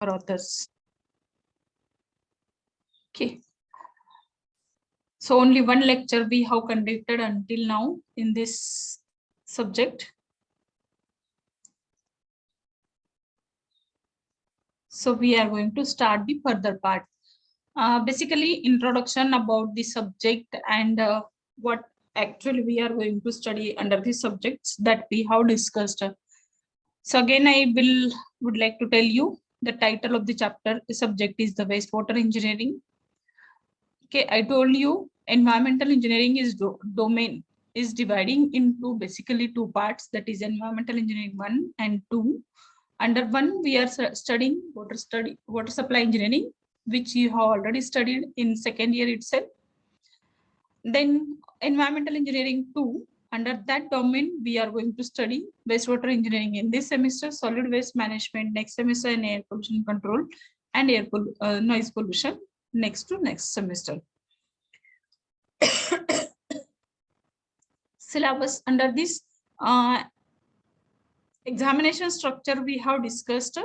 or authors. Okay. So only one lecture we have conducted until now in this subject. So we are going to start the further part. Basically, introduction about the subject and what actually we are going to study under the subjects that we have discussed. So again, I would like to tell you the title of the chapter. The subject is the wastewater engineering. Okay, I told you environmental engineering is domain is dividing into basically two parts, that is environmental engineering 1 and 2. Under 1 we are studying water supply engineering, which you have already studied in second year itself. Then environmental engineering 2, under that domain we are going to study wastewater engineering in this semester, solid waste management next semester, and air pollution control and noise pollution next semester. Syllabus under this examination structure we have discussed.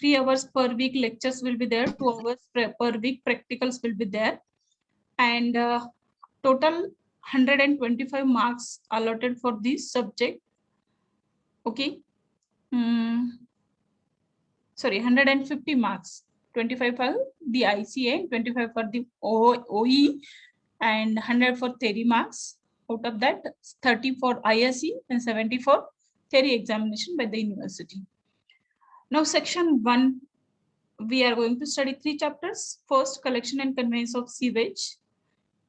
3 hours per week lectures will be there, 2 hours per week practicals will be there, and total 125 marks allotted for this subject. Okay. Sorry, 150 marks, 25 for the ICA, 25 for the OE, and 100 for theory marks. Out of that, 30 for ISE and 70 for theory examination by the university. Now, section 1, we are going to study 3 chapters. First, collection and conveyance of sewage.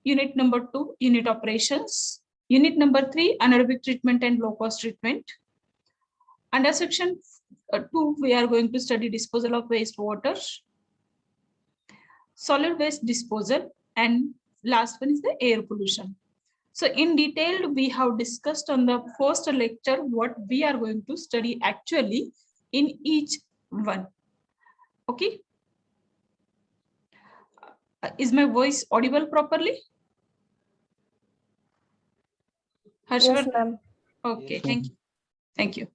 Unit number 2, unit operations. Unit number 3, anaerobic treatment and low-cost treatment. Under section 2, we are going to study disposal of wastewater, solid waste disposal, and last one is the air pollution. So in detail, we have discussed on the first lecture what we are going to study actually in each one. Okay. Is my voice audible properly? Yes, ma'am. Okay, thank you. Thank you.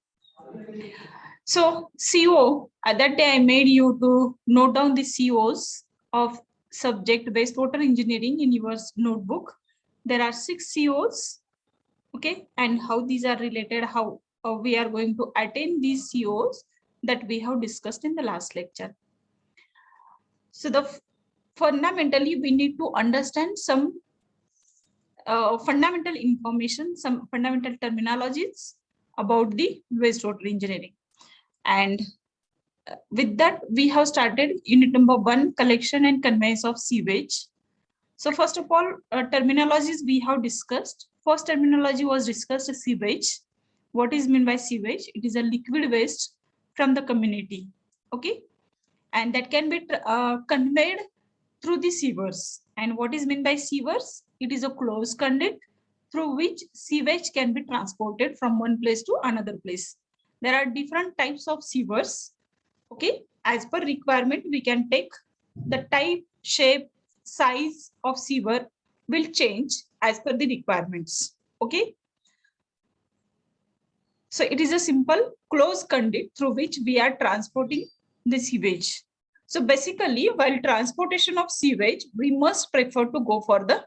So CO, at that day I made you to note down the COs of subject wastewater engineering in your notebook. There are 6 COs, okay, and how these are related, how we are going to attain these COs that we have discussed in the last lecture. So fundamentally, we need to understand some fundamental information, some fundamental terminologies about the wastewater engineering. And with that, we have started unit number 1, collection and conveyance of sewage. So first of all, terminologies we have discussed. First terminology was discussed, sewage. What is meant by sewage? It is a liquid waste from the community, okay? And that can be conveyed through the sewers. And what is meant by sewers? It is a closed conduit through which sewage can be transported from one place to another place. There are different types of sewers, okay? As per requirement, we can take the type, shape, size of sewer will change as per the requirements, okay? So it is a simple closed conduit through which we are transporting the sewage. So basically, while transportation of sewage, we must prefer to go for the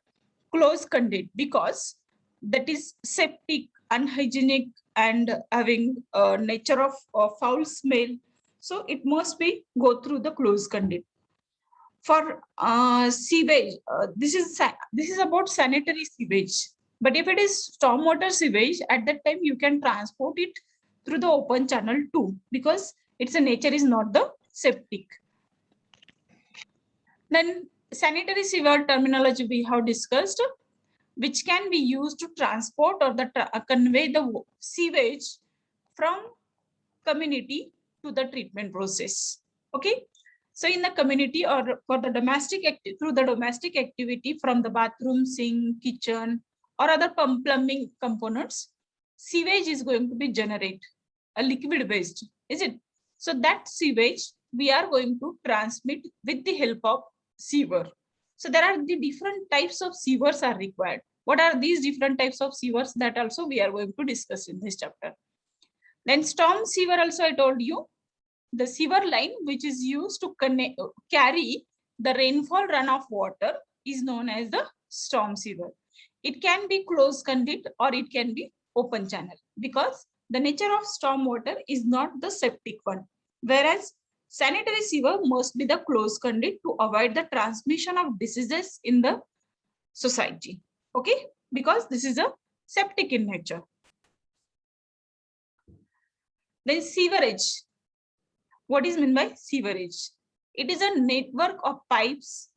closed conduit because that is septic, unhygienic, and having a nature of foul smell. So it must be go through the closed conduit. For sewage, this is about sanitary sewage. But if it is stormwater sewage, at that time you can transport it through the open channel too, because its nature is not the septic. Then sanitary sewer terminology we have discussed, which can be used to transport or convey the sewage from community to the treatment process. Okay. So in the community or for the through the domestic activity from the bathroom, sink, kitchen, or other plumbing components, sewage is going to be generate a liquid waste, is it? So that sewage we are going to transmit with the help of sewer. So there are the different types of sewers are required. What are these different types of sewers? That also we are going to discuss in this chapter. Then storm sewer also I told you. the sewer line which is used to carry the rainfall runoff water is known as the storm sewer. It can be closed conduit or it can be open channel, because the nature of storm water is not the septic one, whereas sanitary sewer must be the closed conduit to avoid the transmission of diseases in the society. Okay, because this is a septic in nature. Then sewerage. What is meant by sewerage? It is a network of pipes,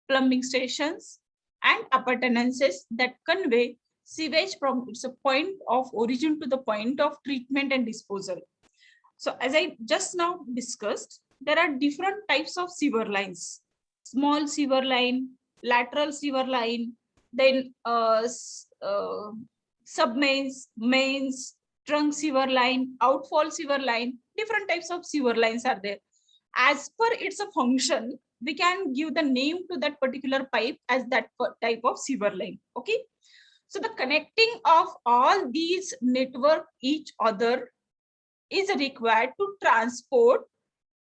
plumbing stations, and appurtenances that convey sewage from its point of origin to the point of treatment and disposal. So as I just now discussed, there are different types of sewer lines. Small sewer line, lateral sewer line, then submains, mains, trunk sewer line, outfall sewer line, different types of sewer lines are there. As per its a function, we can give the name to that particular pipe as that type of sewer line. Okay. So the connecting of all these network each other is required to transport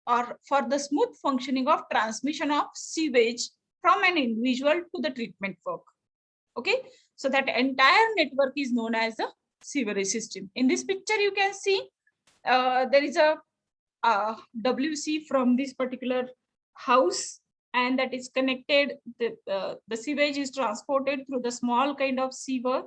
or for the smooth functioning of transmission of sewage from an individual to the treatment work. Okay, so that entire network is known as the sewerage system. In this picture, you can see there is a WC from this particular house, and that is connected. The sewage is transported through the small kind of sewer.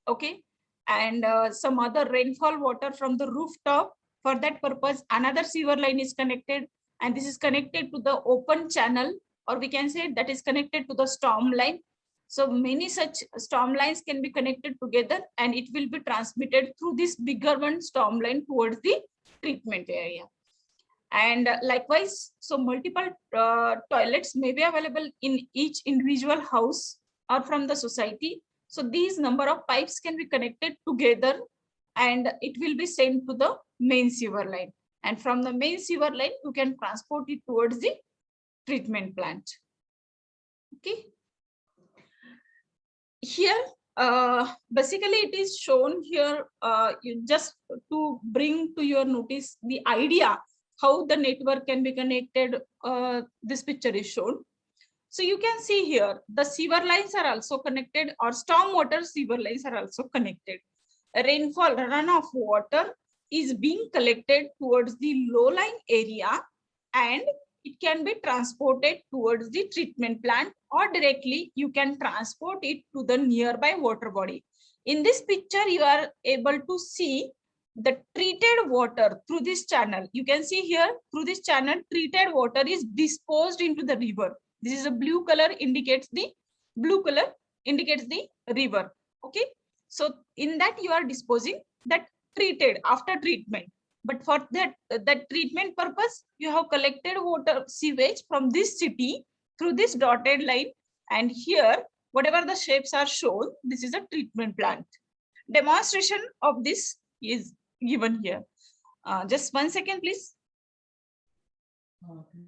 Okay, and some other rainfall water from the rooftop. For that purpose, another sewer line is connected, and this is connected to the open channel, or we can say that is connected to the storm line. So many such storm lines can be connected together, and it will be transmitted through this bigger one storm line towards the treatment area. And likewise, so multiple toilets may be available in each individual house or from the society. So these number of pipes can be connected together, and it will be sent to the main sewer line. And from the main sewer line, you can transport it towards the treatment plant. Okay. Here, basically it is shown here, you just to bring to your notice the idea how the network can be connected. This picture is shown. So you can see here, the sewer lines are also connected, or stormwater sewer lines are also connected. Rainfall runoff water is being collected towards the low-lying area, and it can be transported towards the treatment plant, or directly you can transport it to the nearby water body. In this picture, you are able to see the treated water through this channel. You can see here, through this channel, treated water is disposed into the river. This is a blue color indicates the river. Okay, so in that you are disposing that treated after treatment. But for that treatment purpose, you have collected water sewage from this city through this dotted line, and here whatever the shapes are shown, this is a treatment plant. Demonstration of this is given here. Just 1 second, please. Okay.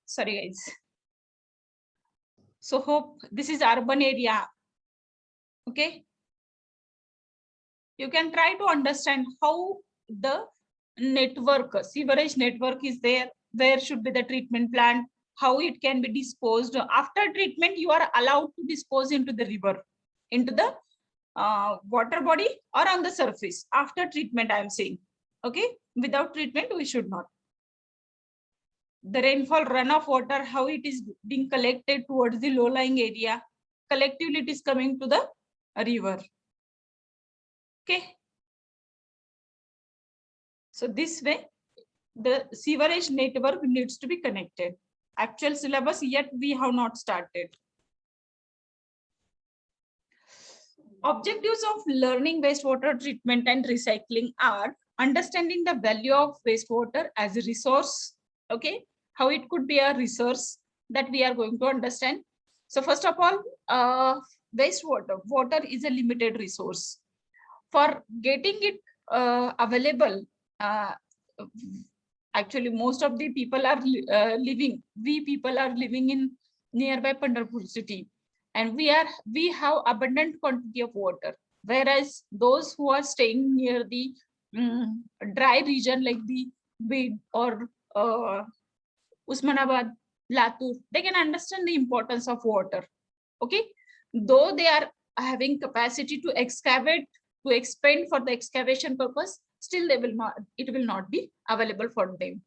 Sorry guys. So hope this is urban area. Okay. You can try to understand how the network, sewerage network is there, where should be the treatment plant, how it can be disposed. After treatment, you are allowed to dispose into the river, into the water body, or on the surface. After treatment, I am saying. Okay. Without treatment, we should not. The rainfall runoff water, how it is being collected towards the low-lying area. Collectively, it is coming to the river. Okay. So this way, the sewerage network needs to be connected. Actual syllabus yet we have not started. Objectives of learning wastewater treatment and recycling are understanding the value of wastewater as a resource. Okay, how it could be a resource that we are going to understand. So first of all, water is a limited resource. For getting it available, actually most of the people are living in nearby Pandharpur city, and we have abundant quantity of water, whereas those who are staying near the dry region like the Bid or Usmanabad, Latur, they can understand the importance of water. Okay, though they are having capacity to excavate, to expend for the excavation purpose, still it will not be available for them.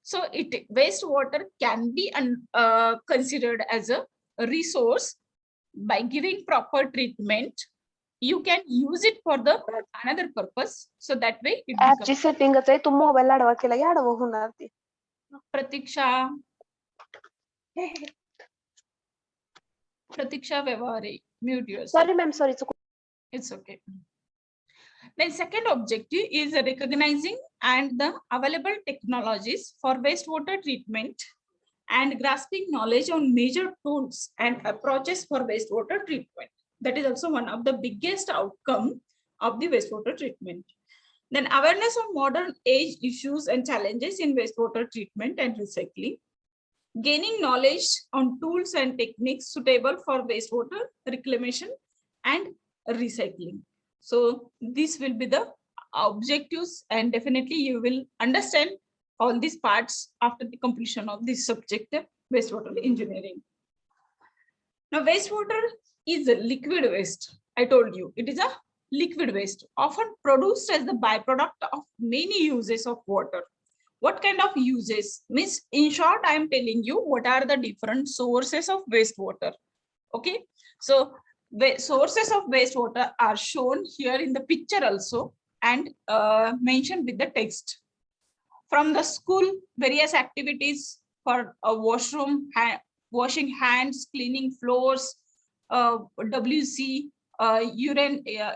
So wastewater can be considered as a resource. By giving proper treatment, you can use it for the another purpose, so that way it ऍपची becomes. सेटिंगच आहे. तू mobile आडवा केला की आडवं होणार ते. Pratiksha Vyavahare, mute yourself. Sorry ma'am, sorry चुकून. It's okay. Then second objective is recognizing and the available technologies for wastewater treatment and grasping knowledge on major tools and approaches for wastewater treatment. That is also one of the biggest outcome of the wastewater treatment. Then awareness of modern age issues and challenges in wastewater treatment and recycling. Gaining knowledge on tools and techniques suitable for wastewater reclamation and recycling. So this will be the objectives, and definitely you will understand all these parts after the completion of this subject, wastewater engineering. Now, wastewater is a liquid waste. I told you it is a liquid waste, often produced as the byproduct of many uses of water. What kind of uses? Means, in short, I am telling you what are the different sources of wastewater. Okay, so the sources of wastewater are shown here in the picture also, and mentioned with the text. From the school, various activities for a washroom, washing hands, cleaning floors, WC,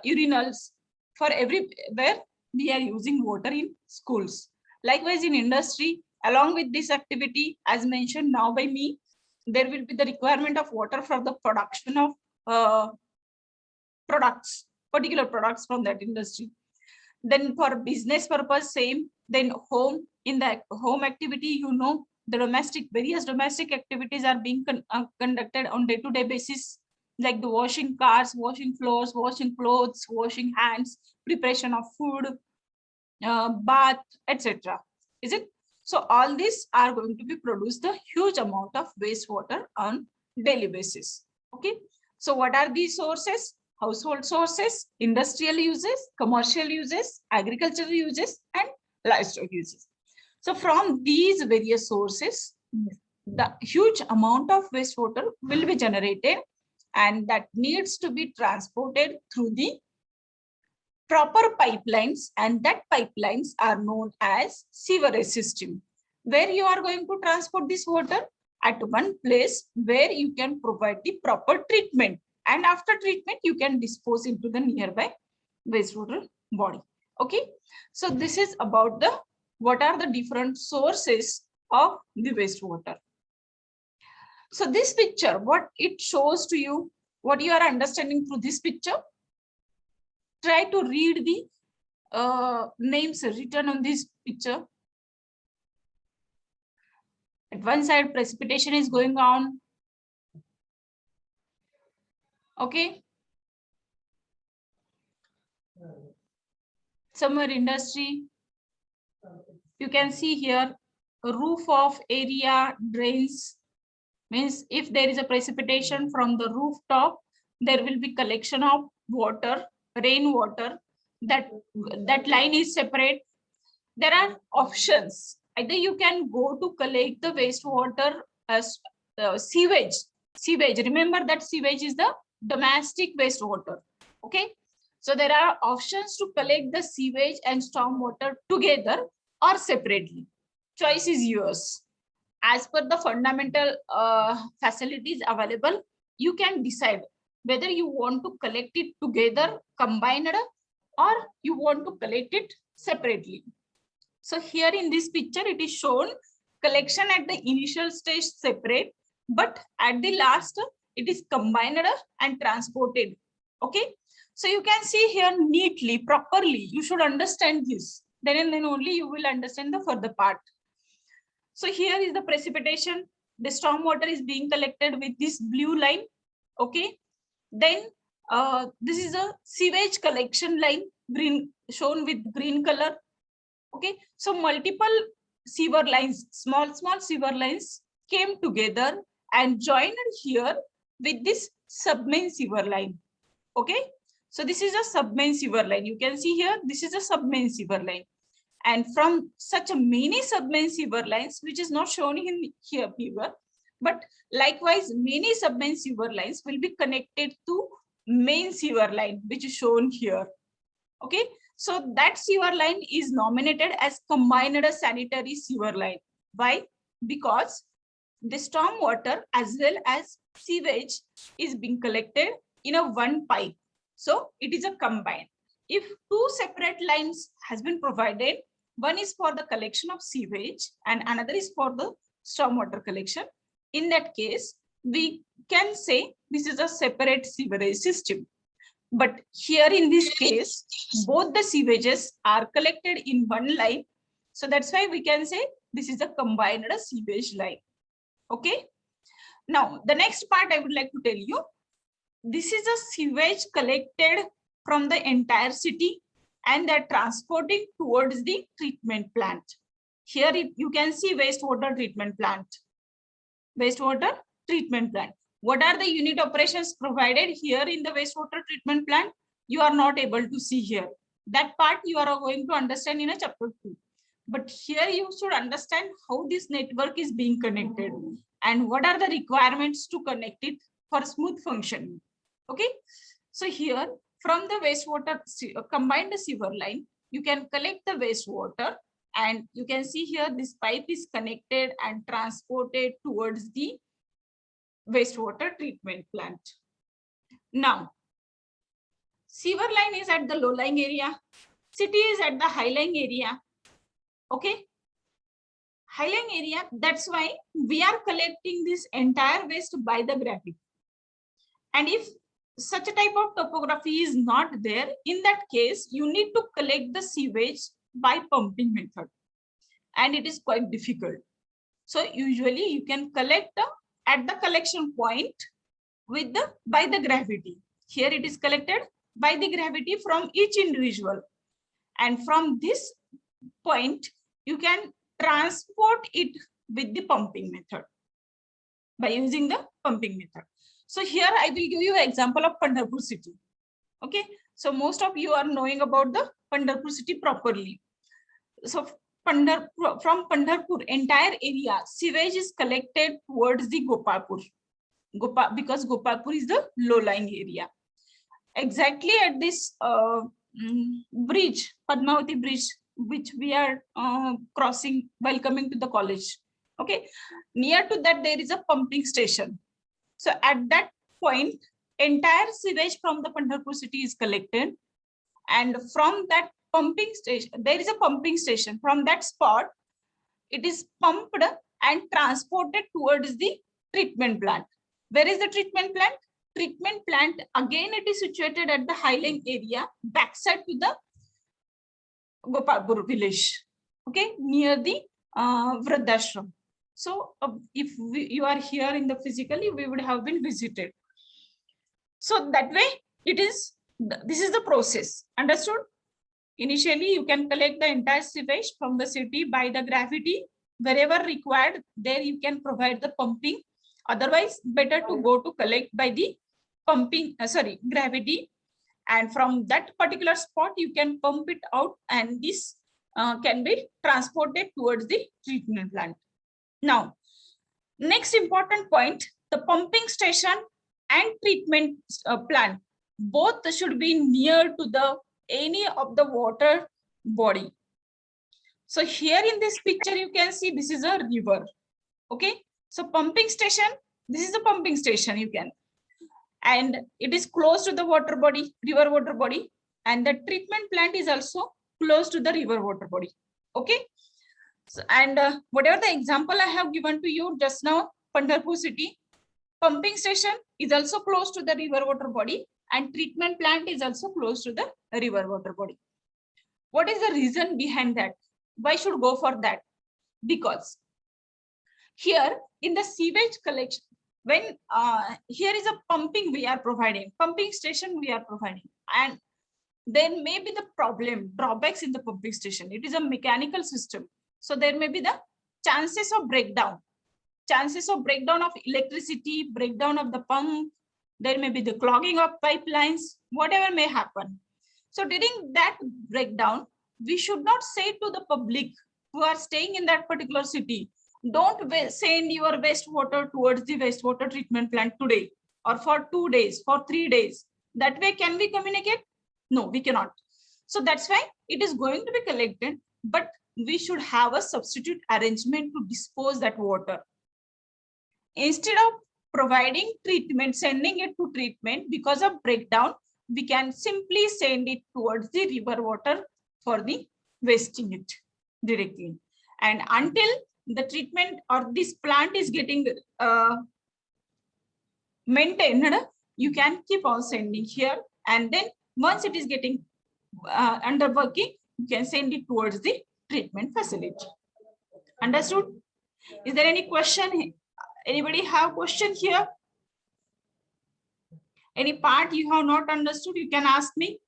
urinals, for everywhere we are using water in schools. Likewise, in industry, along with this activity, as mentioned now by me, there will be the requirement of water for the production of products, particular products from that industry. Then for business purpose, same. Then home, in the home activity, you know, the various domestic activities are being conducted on day-to-day basis, like the washing cars, washing floors, washing clothes, washing hands, preparation of food, bath, etc. Is it? So all these are going to be produce the huge amount of wastewater on daily basis. Okay. So what are these sources? Household sources, industrial uses, commercial uses, agricultural uses, and livestock uses. So from these various sources, the huge amount of wastewater will be generated, and that needs to be transported through the proper pipelines, and that pipelines are known as sewerage system, where you are going to transport this water at one place where you can provide the proper treatment, and after treatment you can dispose into the nearby wastewater body. Okay, so this is about the what are the different sources of the wastewater. So this picture, what it shows to you, what you are understanding through this picture, try to read the names written on this picture. At one side, precipitation is going on. Okay. Somewhere industry. You can see here a roof of area drains. Means if there is a precipitation from the rooftop, there will be collection of water, rainwater. That line is separate. There are options. Either you can go to collect the wastewater as sewage. Remember that sewage is the domestic wastewater. Okay. So there are options to collect the sewage and storm water together or separately. Choice is yours. As per the fundamental facilities available, you can decide whether you want to collect it together, combined, or you want to collect it separately. So here in this picture, it is shown collection at the initial stage separate, but at the last, it is combined and transported. Okay. So you can see here neatly, properly, you should understand this. Then and then only you will understand the further part. So here is the precipitation. The storm water is being collected with this blue line. Okay. Then this is a sewage collection line, green, shown with green color. Okay. So multiple sewer lines, small sewer lines came together and joined here with this submain sewer line. Okay. So this is a submain sewer line. You can see here, this is a submain sewer line. And from such a many submain sewer lines, which is not shown in here, figure, but likewise, many submain sewer lines will be connected to main sewer line, which is shown here. Okay. So that sewer line is nominated as combined sanitary sewer line. Why? Because the storm water as well as sewage is being collected in a one pipe. So it is a combined. If two separate lines has been provided, one is for the collection of sewage and another is for the stormwater collection. In that case, we can say this is a separate sewerage system. But here in this case, both the sewages are collected in one line. So that's why we can say this is a combined sewage line. Okay. Now, the next part I would like to tell you, this is a sewage collected from the entire city and they're transporting towards the treatment plant. Here you can see wastewater treatment plant. Wastewater treatment plant. What are the unit operations provided here in the wastewater treatment plant? You are not able to see here. That part you are going to understand in a chapter 2. But here you should understand how this network is being connected and what are the requirements to connect it for smooth functioning. Okay. So here from the wastewater combined sewer line, you can collect the wastewater and you can see here this pipe is connected and transported towards the wastewater treatment plant. Now, sewer line is at the low-lying area, city is at the high-lying area. Okay. High-lying area, that's why we are collecting this entire waste by the gravity. And if such a type of topography is not there, in that case, you need to collect the sewage by pumping method. And it is quite difficult. So usually you can collect at the collection point with the by the gravity. Here it is collected by the gravity from each individual. And from this point, you can transport it with the pumping method by using the pumping method. So here I will give you an example of Pandharpur city. Okay. So most of you are knowing about the Pandharpur city properly. So from Pandharpur entire area, sewage is collected towards the Gopalpur. Because Gopalpur is the low-lying area. Exactly at this bridge, Padmavati bridge, which we are crossing while coming to the college. Okay. Near to that, there is a pumping station. So at that point, entire sewage from the Pandharpur city is collected. And from that pumping station, there is a pumping station. From that spot, it is pumped and transported towards the treatment plant. Where is the treatment plant? Treatment plant, again, it is situated at the high-lying area, backside to the Gopalpur village. Okay, near the Vruddhashram. So if you are here in the physically, we would have been visited. So that way it is, this is the process. Understood? Initially, you can collect the entire sewage from the city by the gravity. Wherever required, there you can provide the pumping. Otherwise, better to go to collect by the pumping, gravity. And from that particular spot, you can pump it out and this can be transported towards the treatment plant. Now, next important point, the pumping station and treatment plant both should be near to the any of the water body. So here in this picture, you can see this is a river. Okay, so pumping station, this is a pumping station, you can, and it is close to the water body, river water body, and the treatment plant is also close to the river water body. Okay, so, and whatever the example I have given to you just now, Pandharpur city, pumping station is also close to the river water body, and treatment plant is also close to the river water body. What is the reason behind that? Why should go for that? Because here in the sewage collection, when here is a pumping we are providing, pumping station we are providing, and then may be the problem, drawbacks in the pumping station. It is a mechanical system. So there may be the chances of breakdown of electricity, breakdown of the pump, there may be the clogging of pipelines, whatever may happen. So during that breakdown, we should not say to the public who are staying in that particular city, don't send your wastewater towards the wastewater treatment plant today or for 2 days, for 3 days. That way, can we communicate? No, we cannot. So that's why it is going to be collected, but we should have a substitute arrangement to dispose that water. Instead of providing treatment, sending it to treatment because of breakdown, we can simply send it towards the river water for the wasting it directly. And until the treatment or this plant is getting maintained, you can keep on sending here, and then once it is getting under working, you can send it towards the treatment facility. Understood? Is there any question? Anybody have question here? Any part you have not understood, you can ask me.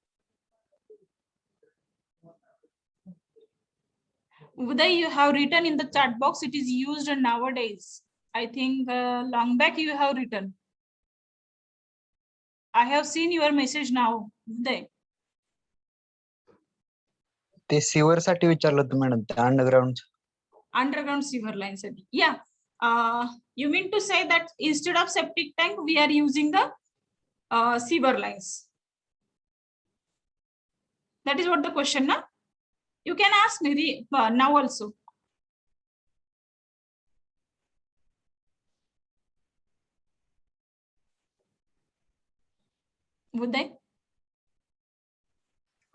Uday, you have written in the chat box, it is used nowadays. I think long back you have written. I have seen your message now. Uday. ते sewer साठी विचारलं होतं madam, ते underground sewer lines. Yeah. You mean to say that instead of septic tank, we are using the sewer lines? That is what the question, na? You can ask me now also. Would they?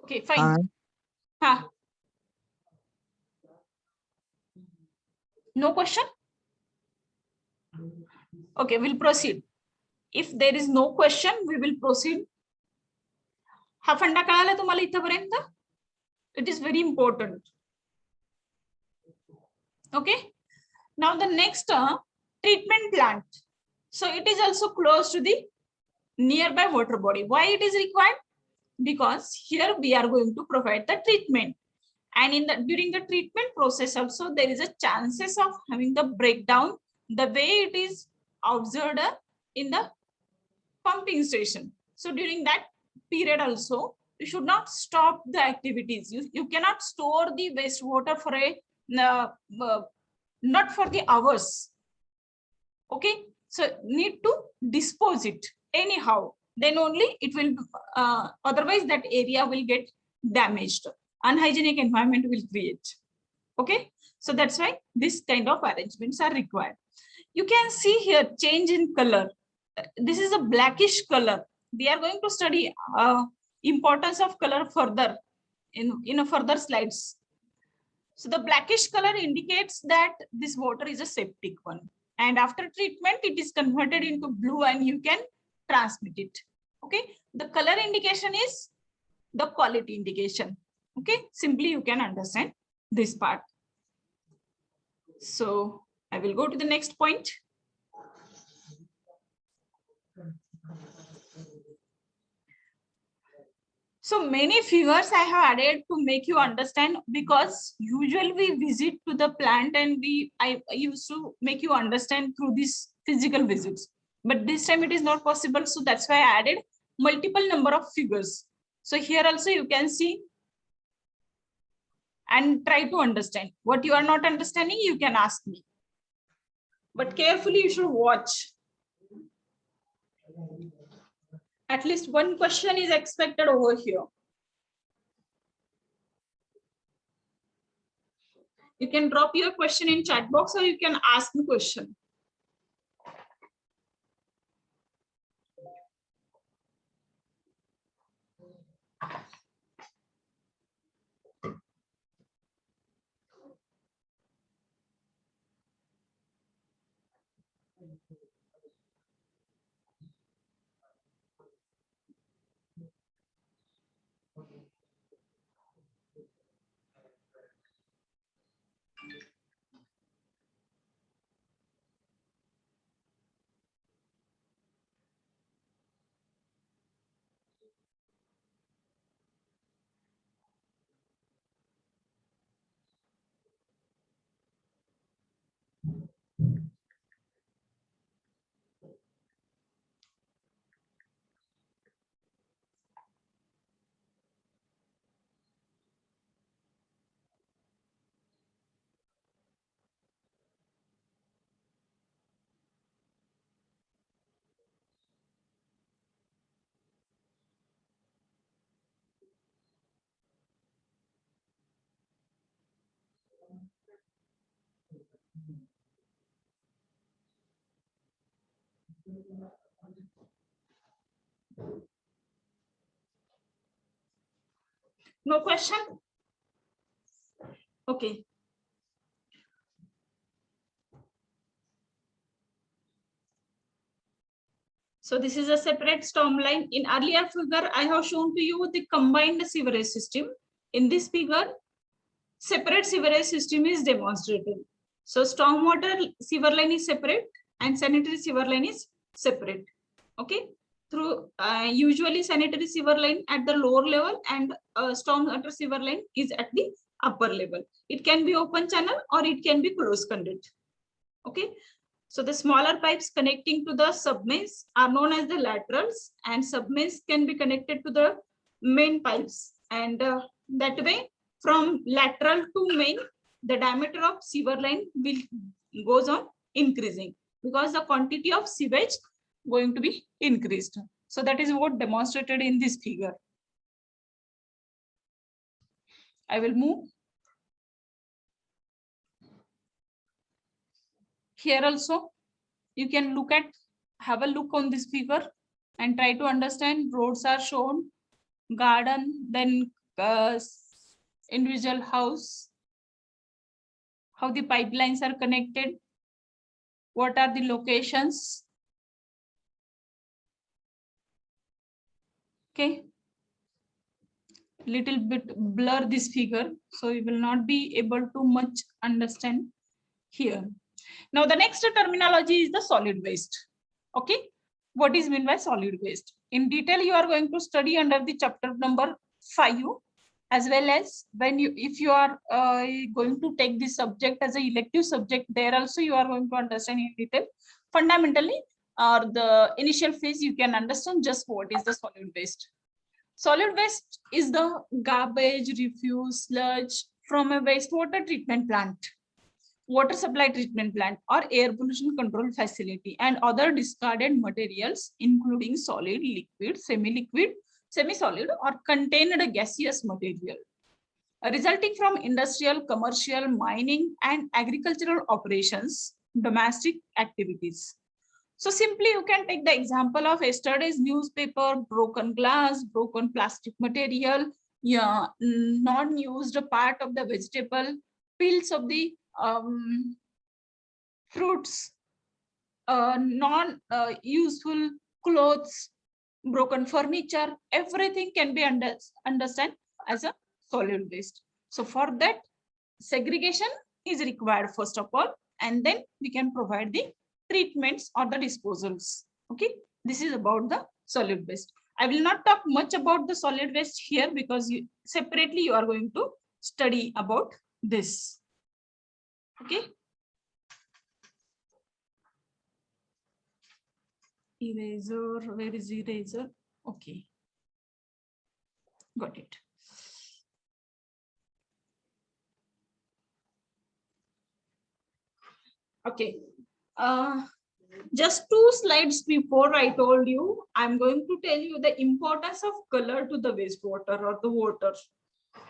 Okay, fine. No question? Okay, we'll proceed. If there is no question, we will proceed. हा फंडा कळाला तुम्हाला इथपर्यंत? It is very important. Okay. Now the next treatment plant. So it is also close to the nearby water body. Why it is required? Because here we are going to provide the treatment, and in the during the treatment process also there is a chances of having the breakdown the way it is observed in the pumping station. So during that period also, you should not stop the activities. You cannot store the wastewater for a not for the hours. Okay, so need to dispose it anyhow, then only it will otherwise that area will get damaged, unhygienic environment will create. Okay, so that's why this kind of arrangements are required. You can see here change in color. This is a blackish color. We are going to study importance of color further in a further slides. So the blackish color indicates that this water is a septic one, and after treatment it is converted into blue and you can transmit it. Okay, the color indication is the quality indication. Okay, simply you can understand this part. So I will go to the next point. So many figures I have added to make you understand, because usually we visit to the plant and I used to make you understand through these physical visits, but this time it is not possible. So that's why I added multiple number of figures. So here also you can see and try to understand. What you are not understanding, you can ask me, but carefully you should watch. At least one question is expected over here. You can drop your question in chat box or you can ask me question. No question? Okay. So this is a separate storm line. In earlier figure, I have shown to you the combined sewerage system. In this figure, separate sewerage system is demonstrated. So stormwater sewer line is separate and sanitary sewer line is separate. Okay. Through usually sanitary sewer line at the lower level and stormwater sewer line is at the upper level. It can be open channel or it can be closed conduit. Okay. So the smaller pipes connecting to the submains are known as the laterals, and submains can be connected to the main pipes. And that way, from lateral to main, the diameter of sewer line will goes on increasing because the quantity of sewage going to be increased. So that is what demonstrated in this figure. I will move. Here also, you can have a look on this figure and try to understand. Roads are shown, garden, then individual house, how the pipelines are connected, what are the locations. Okay. Little bit blur this figure, so you will not be able to much understand here. Now the next terminology is the solid waste. Okay, what is meant by solid waste? In detail, you are going to study under the chapter number 5, as well as when if you are going to take this subject as an elective subject, there also you are going to understand in detail. Fundamentally, or the initial phase, you can understand just what is the solid waste. Solid waste is the garbage, refuse, sludge from a wastewater treatment plant, water supply treatment plant, or air pollution control facility, and other discarded materials, including solid, liquid, semi-liquid, semi-solid, or contained gaseous material, resulting from industrial, commercial, mining, and agricultural operations, domestic activities. So simply you can take the example of yesterday's newspaper, broken glass, broken plastic material, yeah, non-used part of the vegetable, peels of the fruits, non-useful clothes, broken furniture, everything can be understand as a solid waste. So for that, segregation is required first of all, and then we can provide the treatments or the disposals. Okay, this is about the solid waste. I will not talk much about the solid waste here because separately you are going to study about this. Okay. Eraser, where is eraser? Okay, got it. Okay. Just 2 slides before I told you, I'm going to tell you the importance of color to the wastewater or the water.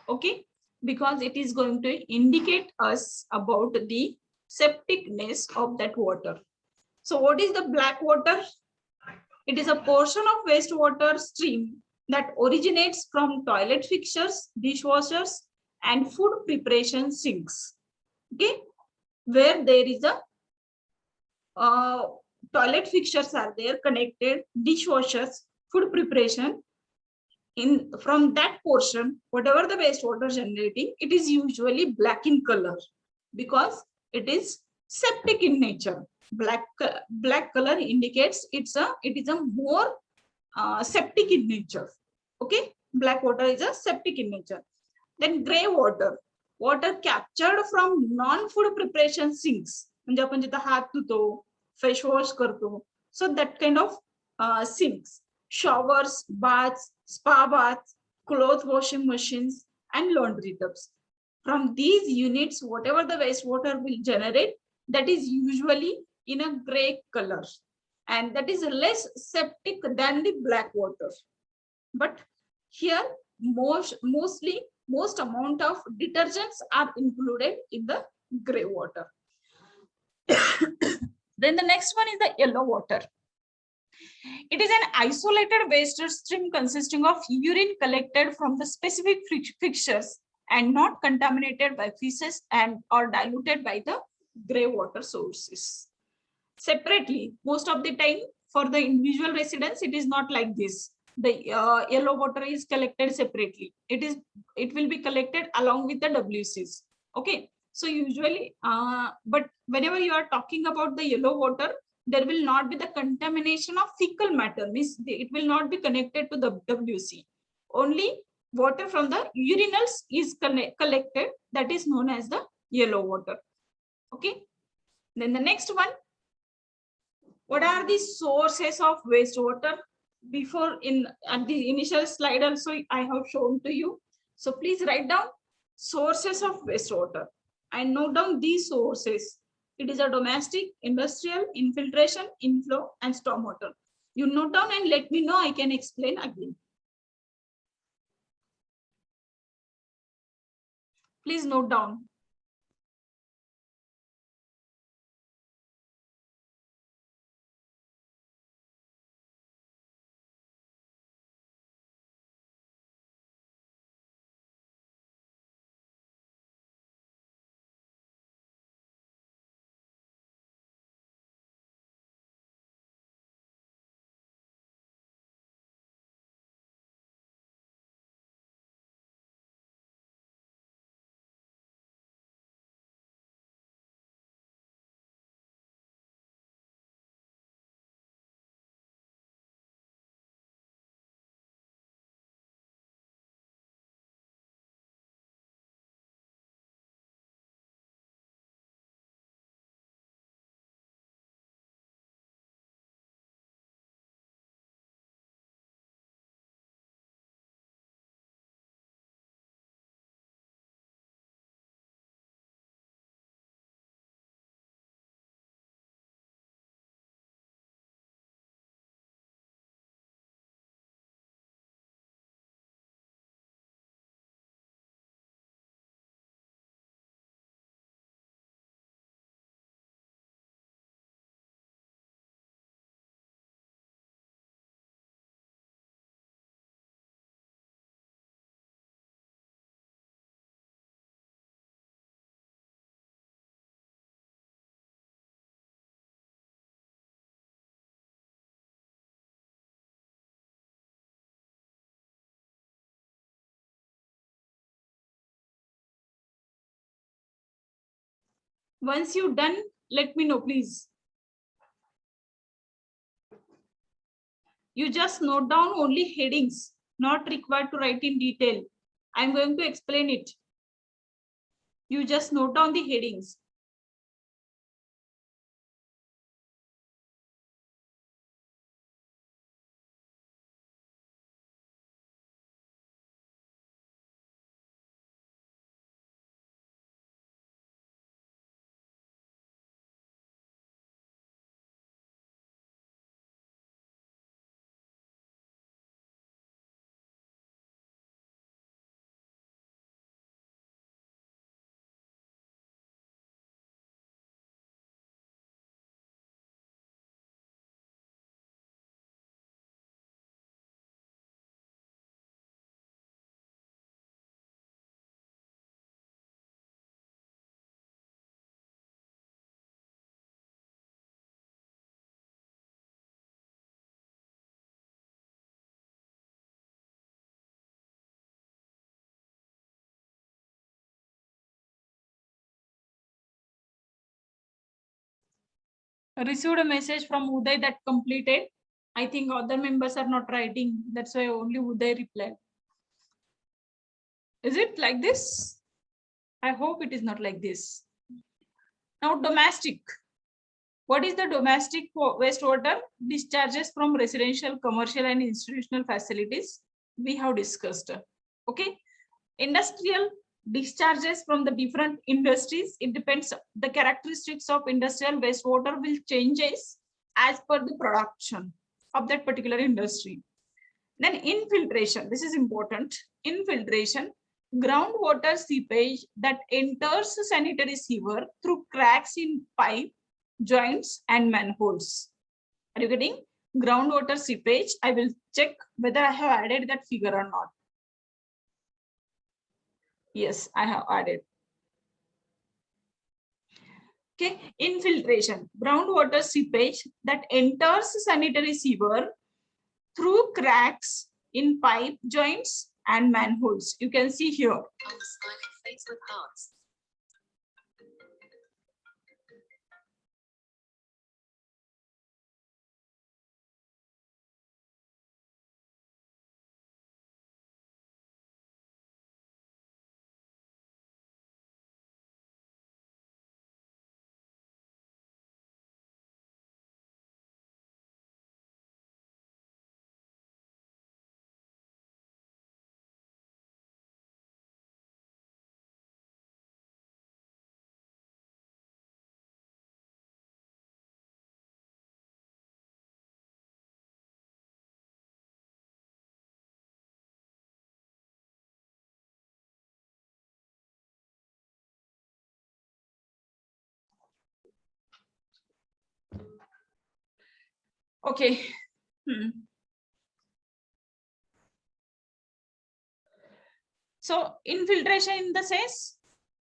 Okay, because it is going to indicate us about the septicness of that water. So what is the black water? It is a portion of wastewater stream that originates from toilet fixtures, dishwashers, and food preparation sinks. Okay, where there is a toilet fixtures are there connected, dishwashers, food preparation. In from that portion, whatever the wastewater generating, it is usually black in color because it is septic in nature. Black color indicates it is a more septic in nature. Okay, black water is a septic in nature. Then gray water, water captured from non-food preparation sinks. म्हणजे आपण जिथं हात धुतो, face wash करतो, so that kind of sinks, showers, baths, spa baths, cloth washing machines, and laundry tubs. From these units, whatever the wastewater will generate, that is usually in a gray color, and that is less septic than the black water. But here most amount of detergents are included in the gray water. Then the next one is the yellow water. It is an isolated waste stream consisting of urine collected from the specific fixtures and not contaminated by feces and or diluted by the gray water sources. Separately, most of the time for the individual residents, it is not like this. The yellow water is collected separately. It will be collected along with the WCs. Okay, so usually, but whenever you are talking about the yellow water, there will not be the contamination of fecal matter. Means it will not be connected to the WC. Only water from the urinals is collected. That is known as the yellow water. Okay. Then the next one. What are the sources of wastewater? Before at the initial slide also I have shown to you. So please write down sources of wastewater and note down these sources. It is a domestic, industrial, infiltration, inflow, and stormwater. You note down and let me know, I can explain again. Please note down. Once you're done, let me know, please. You just note down only headings, not required to write in detail. I'm going to explain it. You just note down the headings. Received a message from Uday that completed. I think other members are not writing. That's why only Uday replied. Is it like this? I hope it is not like this. Now domestic. What is the domestic wastewater? Discharges from residential, commercial and institutional facilities. We have discussed. Okay. Industrial discharges from the different industries. It depends. The characteristics of industrial wastewater will changes as per the production of that particular industry. Then infiltration. This is important. Infiltration. Groundwater seepage that enters sanitary sewer through cracks in pipe, joints and manholes. Are you getting? Groundwater seepage. I will check whether I have added that figure or not. Yes, I have added. Okay, infiltration. Groundwater seepage that enters sanitary sewer through cracks in pipe joints and manholes. You can see here. Okay. So infiltration in the sense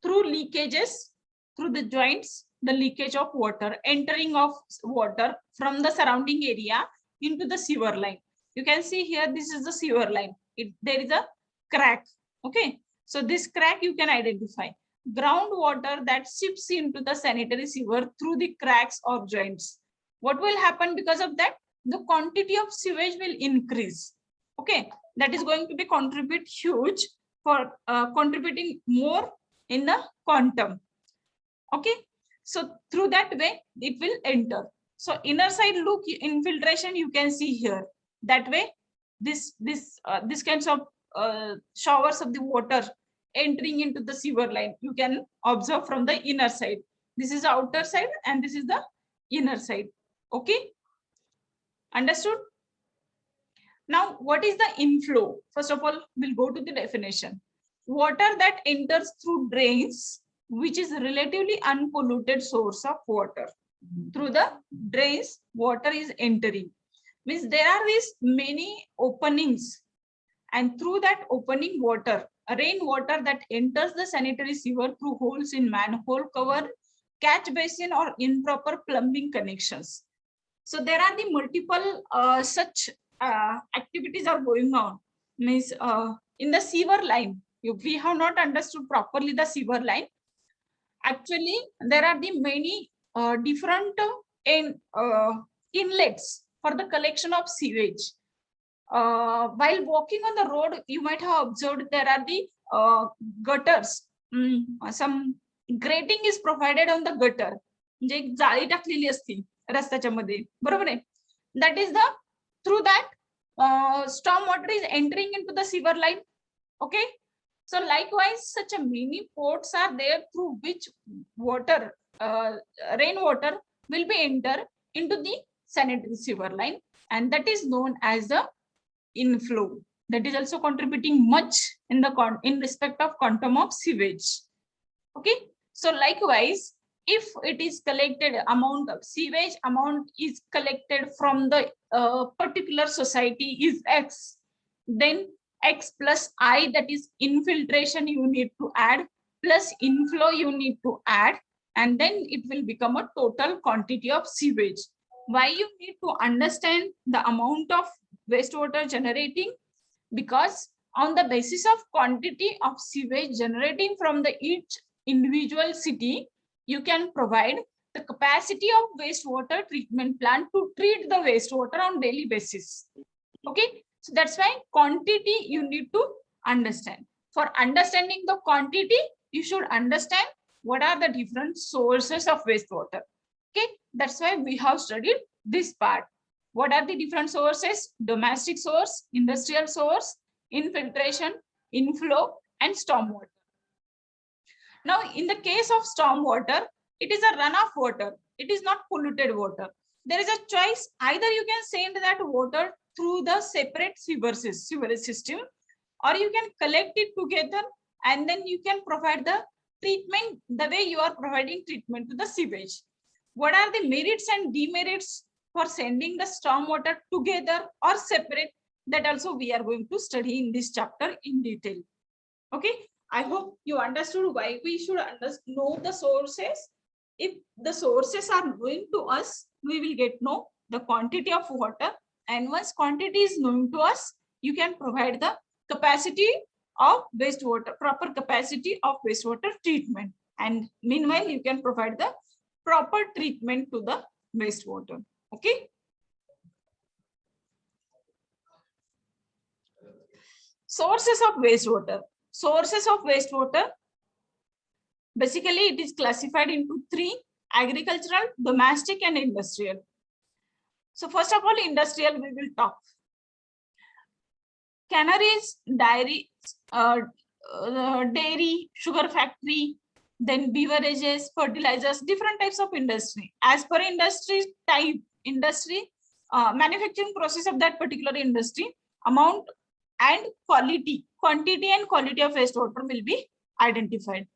through leakages, through the joints, the leakage of water, entering of water from the surrounding area into the sewer line. You can see here, this is the sewer line. There is a crack. Okay. So this crack you can identify. Groundwater that seeps into the sanitary sewer through the cracks or joints. What will happen because of that? The quantity of sewage will increase. Okay. That is going to be contribute huge for contributing more in the quantum. Okay. So through that way, it will enter. So inner side loop infiltration, you can see here. That way, this kinds of showers of the water entering into the sewer line, you can observe from the inner side. This is the outer side and this is the inner side. Okay. Understood? Now, what is the inflow? First of all, we'll go to the definition. Water that enters through drains, which is a relatively unpolluted source of water. Through the drains, water is entering. Means there are these many openings, and through that opening water, rainwater that enters the sanitary sewer through holes in manhole cover, catch basin or improper plumbing connections. So there are the multiple such activities are going on. Means in the sewer line, we have not understood properly the sewer line. Actually, there are the many different inlets for the collection of sewage. While walking on the road, you might have observed there are the gutters. Some grating is provided on the gutter. जे एक जाळी टाकलेली असती रस्त्याच्या मध्ये, बरोबर आहे. That is the through that storm water is entering into the sewer line. Okay. So likewise, such a many ports are there through which water, rainwater will be entered into the sanitary sewer line, and that is known as the inflow. That is also contributing much in the in respect of quantum of sewage. Okay. So likewise, if it is collected amount of sewage amount is collected from the particular society is X, then X plus I, that is infiltration, you need to add, plus inflow you need to add, and then it will become a total quantity of sewage. Why you need to understand the amount of wastewater generating? Because on the basis of quantity of sewage generating from the each individual city, you can provide the capacity of wastewater treatment plant to treat the wastewater on daily basis. Okay, so that's why quantity you need to understand. For understanding the quantity, you should understand what are the different sources of wastewater. Okay, that's why we have studied this part. What are the different sources? Domestic source, industrial source, infiltration, inflow, and stormwater. Now, in the case of stormwater, it is a runoff water. It is not polluted water. There is a choice. Either you can send that water through the separate sewerage system, or you can collect it together and then you can provide the treatment the way you are providing treatment to the sewage. What are the merits and demerits for sending the stormwater together or separate? That also we are going to study in this chapter in detail. Okay, I hope you understood why we should know the sources. If the sources are known to us, we will get know the quantity of water, and once quantity is known to us, you can provide the capacity of wastewater, proper capacity of wastewater treatment, and meanwhile you can provide the proper treatment to the wastewater. Okay. Sources of wastewater. Sources of wastewater. Basically, it is classified into three: agricultural, domestic, and industrial. So first of all, industrial we will talk. Canneries, dairy, dairy, sugar factory, then beverages, fertilizers, different types of industry. As per industry type, manufacturing process of that particular industry, amount and quantity and quality of wastewater will be identified.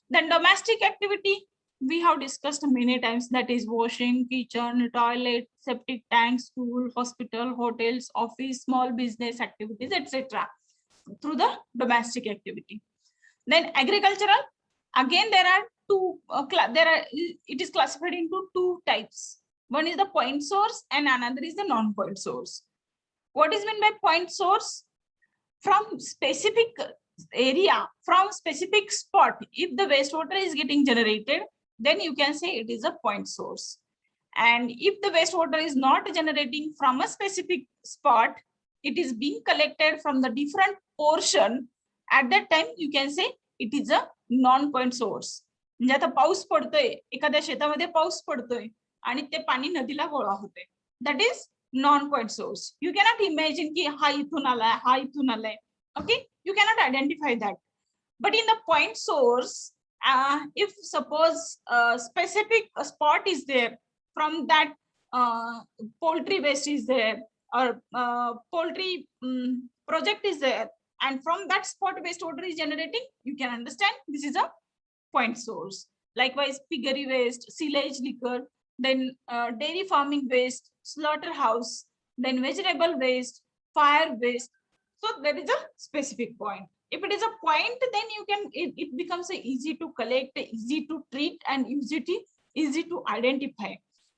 Then domestic activity, we have discussed many times, that is washing, kitchen, toilet, septic tanks, school, hospital, hotels, office, small business activities, etc. through the domestic activity. Then agricultural, again there are two, it is classified into two types. One is the point source and another is the non-point source. What is meant by point source? From specific area, from specific spot, if the wastewater is getting generated, then you can say it is a point source. And if the wastewater is not generating from a specific spot, it is being collected from the different portion, at that time you can say it is a non-point source. म्हणजे आता पाऊस पडतोय, एखाद्या शेतामध्ये पाऊस पडतोय आणि ते पाणी नदीला गोळा होते, that is non-point source. You cannot imagine ki ha ithun alay, ha ithun alay. Okay, you cannot identify that. But in the point source, if suppose a specific spot is there, from that poultry waste is there, or poultry project is there, and from that spot wastewater is generating, you can understand this is a point source. Likewise, piggery waste, silage liquor, then dairy farming waste, slaughterhouse, then vegetable waste, fire waste. So there is a specific point. If it is a point, then you can, it becomes easy to collect, easy to treat, and easy to identify.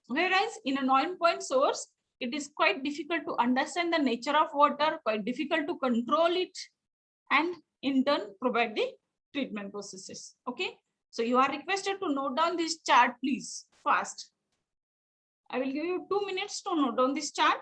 Whereas in a non-point source, it is quite difficult to understand the nature of water, quite difficult to control it, and in turn provide the treatment processes. Okay, so you are requested to note down this chart, please, fast. I will give you 2 minutes to note down this chart.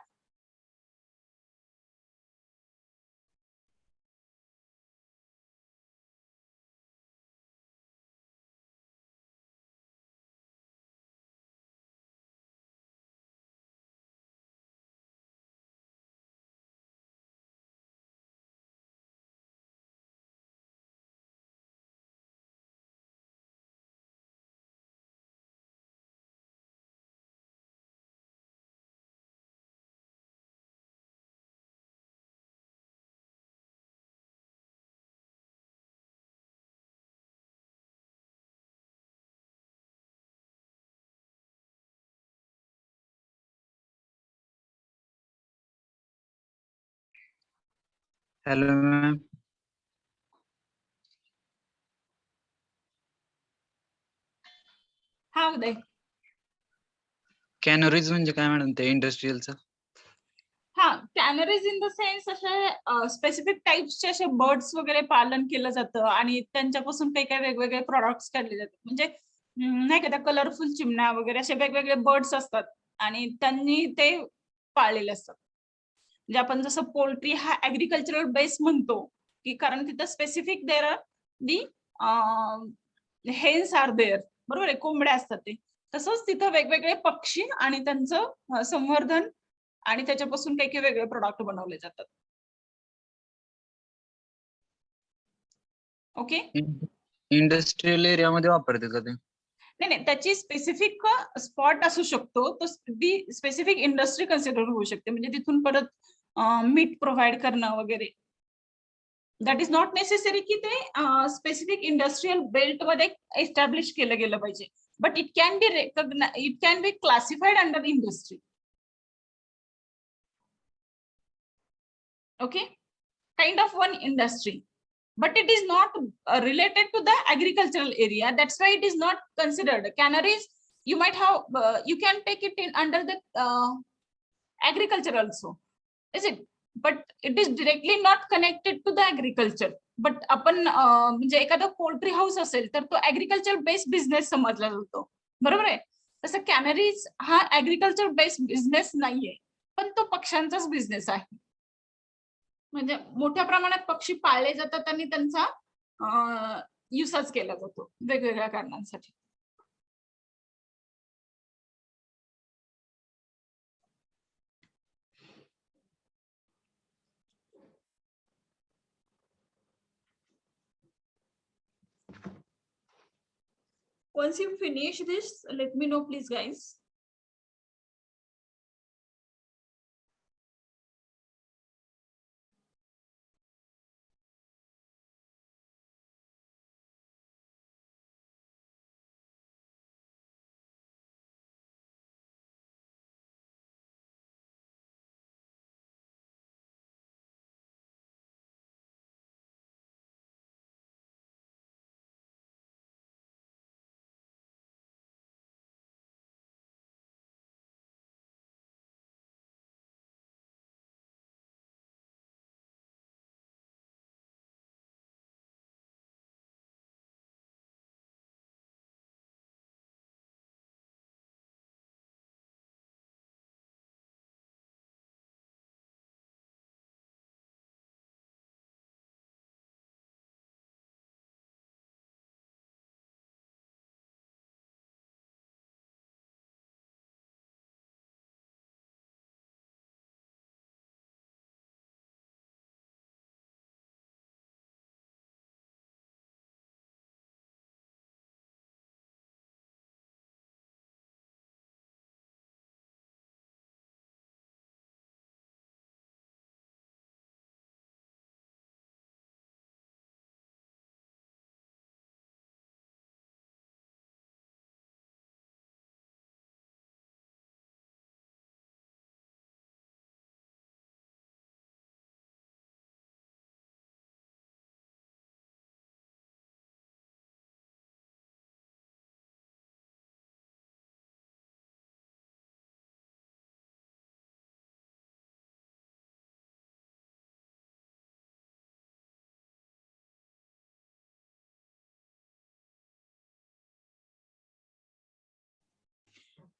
Hello ma'am. हा उदय. Canaries म्हणजे काय madam ते इंडस्ट्रीयलचं? हा, Canaries in the sense असे specific टाइप्सचे असे birds वगैरे पालन केलं जातं आणि त्यांच्यापासून काही काही वेगवेगळे प्रॉडक्ट्स काढले जातात. म्हणजे नाही का त्या कलरफुल चिमण्या वगैरे असे वेगवेगळे बर्ड्स असतात आणि त्यांनी ते पाळलेले असतात. म्हणजे आपण जसं पोल्ट्री हा ऍग्रिकल्चरल बेस म्हणतो की कारण तिथं specific there are the hens are there, बरोबर आहे, कोंबड्या असतात ते. तसंच तिथं वेगवेगळे पक्षी आणि त्यांचं संवर्धन आणि त्याच्यापासून काही काही वेगळे प्रोडक्ट बनवले जातात. ओके, इंडस्ट्रियल एरियामध्ये वापरते का ते? नाही नाही, त्याची स्पेसिफिक स्पॉट असू शकतो, तो ती स्पेसिफिक इंडस्ट्री कन्सिडर होऊ शकते. म्हणजे तिथून परत मीट प्रोव्हाइड करणं वगैरे. दॅट इज नॉट नेसेसरी की ते स्पेसिफिक इंडस्ट्रियल बेल्ट मध्ये एस्टॅब्लिश केलं गेलं पाहिजे, but it can be classified under industry. Okay, kind of one industry, but it is not related to the agricultural area. That's why it is not considered. Canaries, you might have, you can take it in under the agriculture also, is it? But it is directly not connected to the agriculture. But आपण म्हणजे एखादा poultry house असेल तर तो agriculture based business समजला जातो, बरोबर आहे. तसं कॅनरीज हा ऍग्रिकल्चर बेस्ड बिझनेस नाहीये, पण तो पक्ष्यांचाच बिझनेस आहे. म्हणजे मोठ्या प्रमाणात पक्षी पाळले जातात आणि त्यांचा युसेज केला जातो वेगवेगळ्या कारणांसाठी. Once you finish this, let me know, please, guys.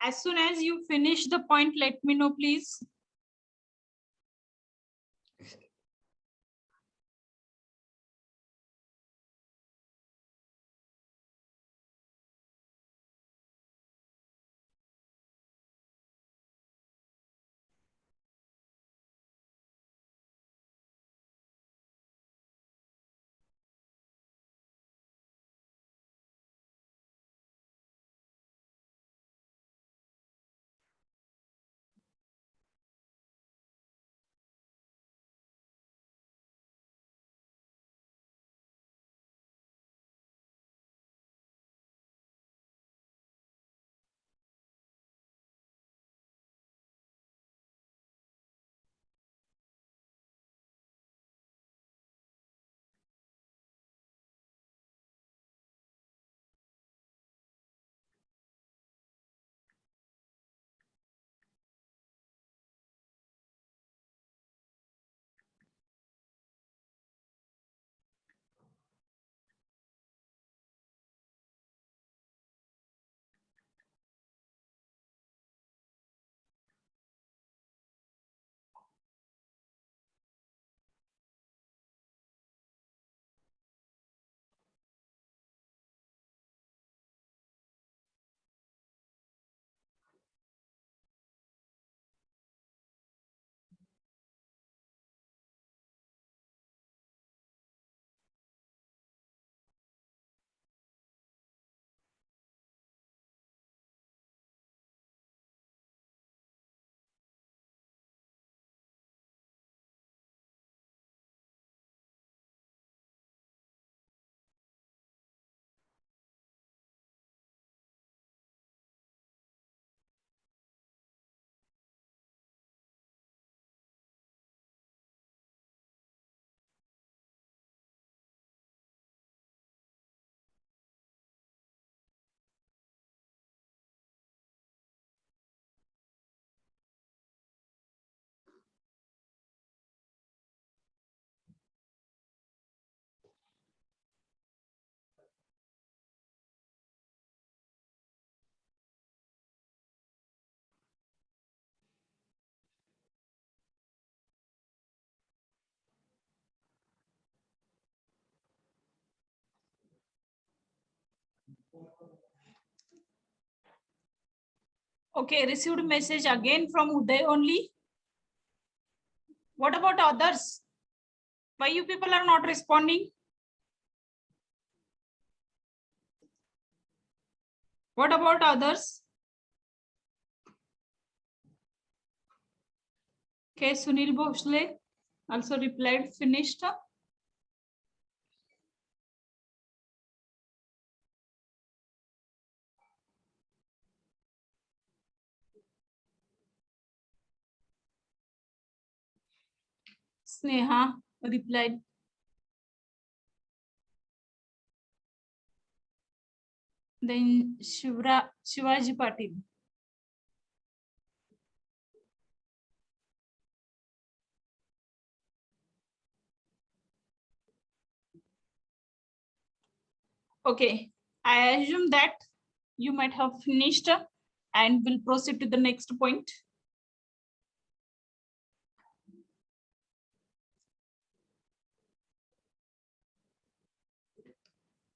As soon as you finish the point, let me know, please. Okay, received message again from Uday only. What about others? Why you people are not responding? What about others? Okay, Sunil Bhosle also replied, finished. Sneha replied. Then Shivaji Patil. Okay, I assume that you might have finished and will proceed to the next point.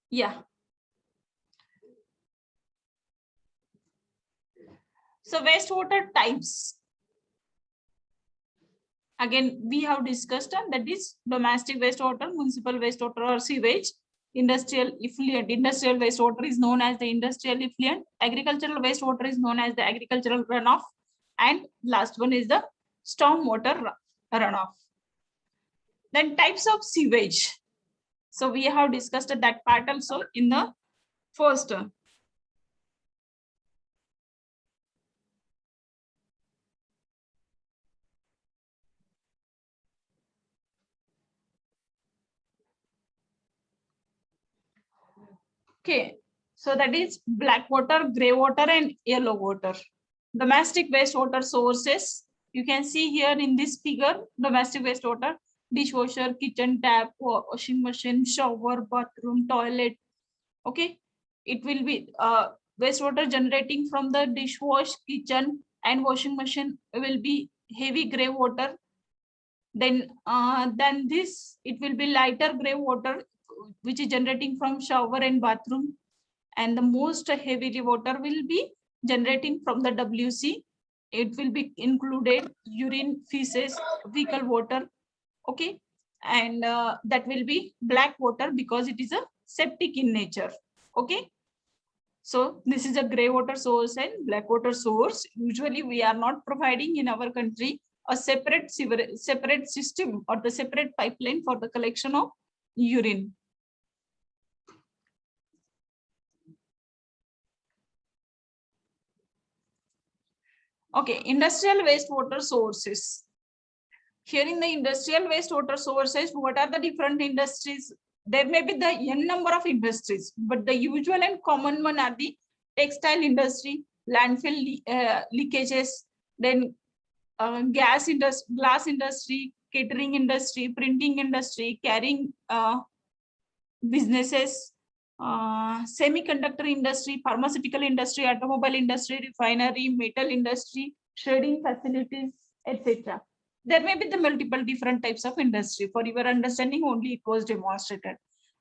Yeah. So wastewater types. Again, we have discussed that is domestic wastewater, municipal wastewater or sewage, industrial effluent. Industrial wastewater is known as the industrial effluent. Agricultural wastewater is known as the agricultural runoff. And last one is the stormwater runoff. Then types of sewage. So we have discussed that part also in the first. Okay, so that is black water, gray water, and yellow water. Domestic wastewater sources. You can see here in this figure, domestic wastewater, dishwasher, kitchen tap, washing machine, shower, bathroom, toilet. Okay, it will be wastewater generating from the dishwash, kitchen, and washing machine will be heavy gray water. Then this, it will be lighter gray water, which is generating from shower and bathroom. And the most heavy water will be generating from the WC. It will be included urine, feces, fecal water. Okay. And that will be black water because it is a septic in nature. Okay. So this is a gray water source and black water source. Usually we are not providing in our country a separate system or the separate pipeline for the collection of urine. Okay, industrial wastewater sources. Here in the industrial wastewater sources, what are the different industries? There may be the n number of industries, but the usual and common one are the textile industry, landfill leakages, then glass industry, catering industry, printing industry, carrying businesses, semiconductor industry, pharmaceutical industry, automobile industry, refinery, metal industry, shredding facilities, etc. There may be the multiple different types of industry. For your understanding, only it was demonstrated.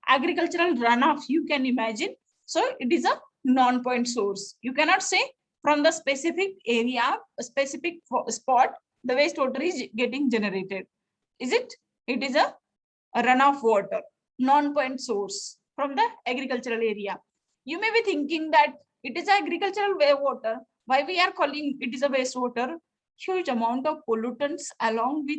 Agricultural runoff, you can imagine. So it is a non-point source. You cannot say from the specific area, a specific spot, the wastewater is getting generated. Is it? It is a runoff water, non-point source from the agricultural area. You may be thinking that it is agricultural water. Why we are calling it is a wastewater? Huge amount of pollutants along with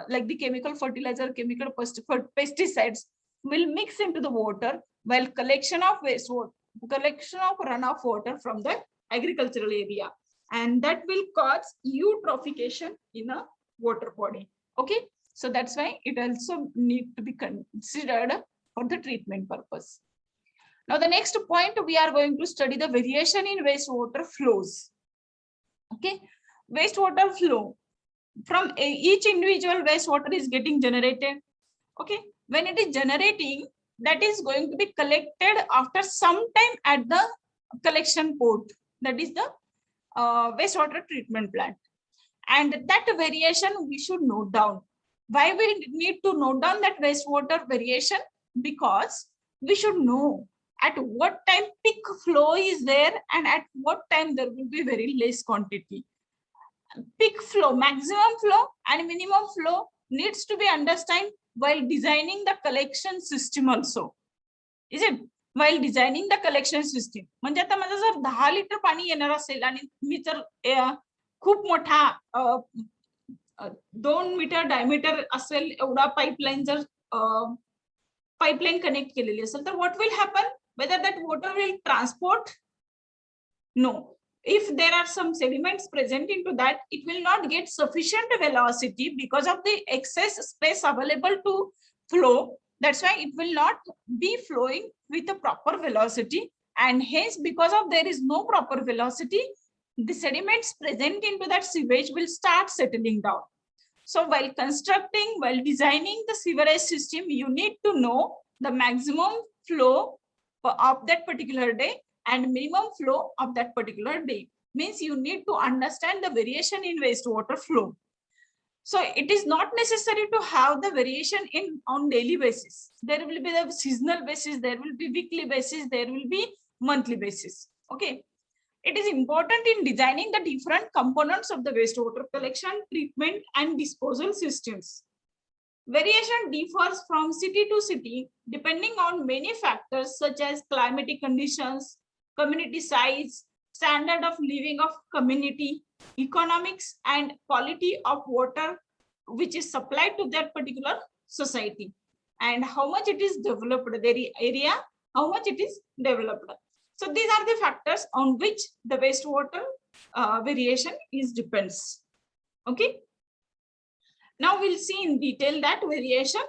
like the chemical fertilizer, chemical pesticides will mix into the water while collection of wastewater, collection of runoff water from the agricultural area, and that will cause eutrophication in a water body. Okay, so that's why it also need to be considered for the treatment purpose. Now the next point, we are going to study the variation in wastewater flows. Okay, wastewater flow from each individual wastewater is getting generated. Okay, when it is generating, that is going to be collected after some time at the collection port, that is the wastewater treatment plant, and that variation we should note down. Why we need to note down that wastewater variation? Because we should know at what time peak flow is there and at what time there will be very less quantity. Peak flow, maximum flow and minimum flow needs to be understood while designing the collection system also. Is it? While designing the collection system. म्हणजे आता माझं जर 10 litre पाणी येणार असेल आणि मी जर खूप मोठा 2 मीटर डायमीटर असेल एवढा पाईपलाईन जर पाईपलाईन कनेक्ट केलेली असेल तर what will happen? Whether that water will transport? No. If there are some sediments present into that, it will not get sufficient velocity because of the excess space available to flow. That's why it will not be flowing with a proper velocity, and hence because of there is no proper velocity, the sediments present into that sewage will start settling down. So while constructing, while designing the sewerage system, you need to know the maximum flow of that particular day and minimum flow of that particular day. Means you need to understand the variation in wastewater flow. So it is not necessary to have the variation on daily basis. There will be the seasonal basis, there will be weekly basis, there will be monthly basis. Okay. It is important in designing the different components of the wastewater collection, treatment, and disposal systems. Variation differs from city to city depending on many factors such as climatic conditions, community size, standard of living of community, economics, and quality of water which is supplied to that particular society, and how much it is developed, the area, how much it is developed. So these are the factors on which the wastewater variation is depends. Okay. Now we'll see in detail that variation.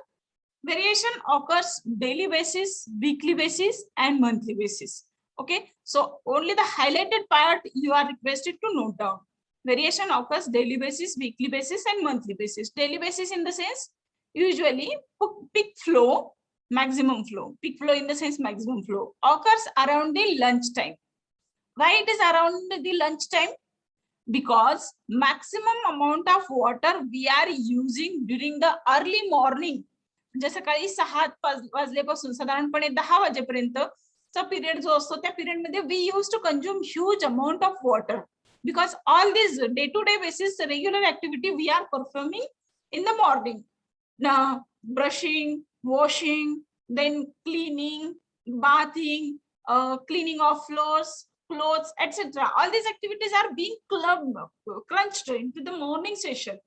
Variation occurs daily basis, weekly basis, and monthly basis. Okay. So only the highlighted part you are requested to note down. Variation occurs daily basis, weekly basis, and monthly basis. Daily basis in the sense usually peak flow, maximum flow. Peak flow in the sense maximum flow occurs around the lunch time. Why it is around the lunch time? Because maximum amount of water we are using during the early morning. म्हणजे सकाळी 6 वाजल्यापासून साधारणपणे 10 वाजेपर्यंतचा period जो असतो त्या period मध्ये we used to consume huge amount of water because all these day to day basis regular activity we are performing in the morning. Now brushing, washing, then cleaning, bathing, cleaning of floors, clothes, etc. All these activities are being crunched into the morning session.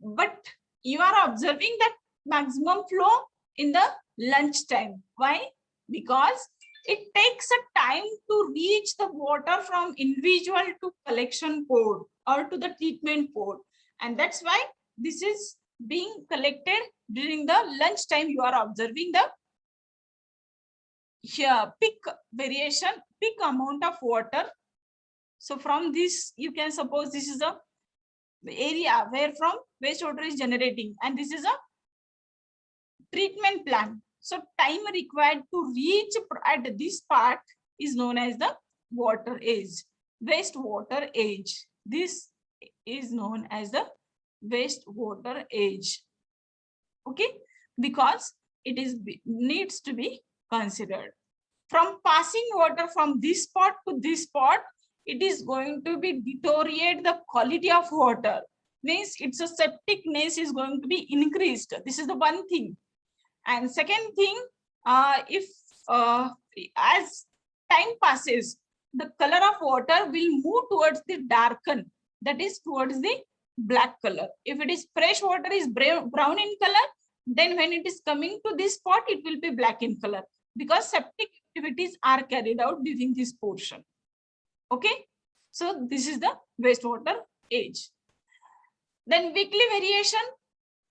But you are observing that maximum flow in the lunch time. Why? Because it takes a time to reach the water from individual to collection port or to the treatment port. And that's why this is being collected during the lunch time. You are observing the peak variation, peak amount of water. So from this, you can suppose this is a area where from wastewater is generating, and this is a treatment plant. So time required to reach at this part is known as the water age, wastewater age. This is known as the wastewater age. Okay, because it is needs to be considered. From passing water from this spot to this spot, it is going to be deteriorate the quality of water. Means its a septicness is going to be increased. This is the one thing. And second thing, if as time passes, the color of water will move towards the darken, that is towards the black color. If it is fresh water is brown in color, then when it is coming to this spot, it will be black in color because septic activities are carried out during this portion. Okay, so this is the wastewater age. Then weekly variation,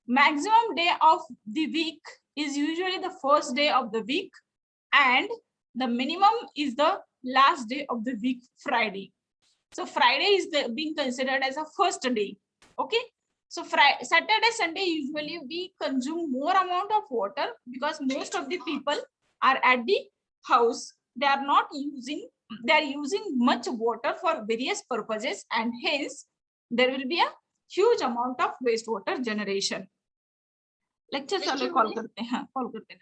maximum day of the week is usually the first day of the week, and the minimum is the last day of the week, Friday. So Friday is being considered as a first day. Okay, so Friday, Saturday, Sunday usually we consume more amount of water because most of the people are at the house. They are not using, they are using much water for various purposes, and hence there will be a huge amount of wastewater generation. Lecture चालू call करते हैं, call करते हैं.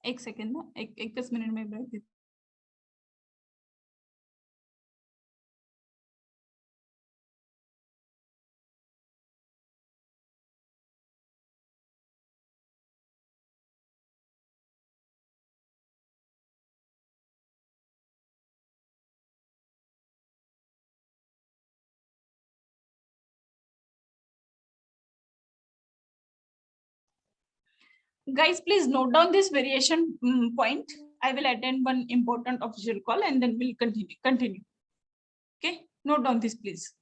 एक second ना, एकच minute में break देते. Guys, please note down this variation point. I will attend one important official call and then we'll continue. Okay, note down this, please.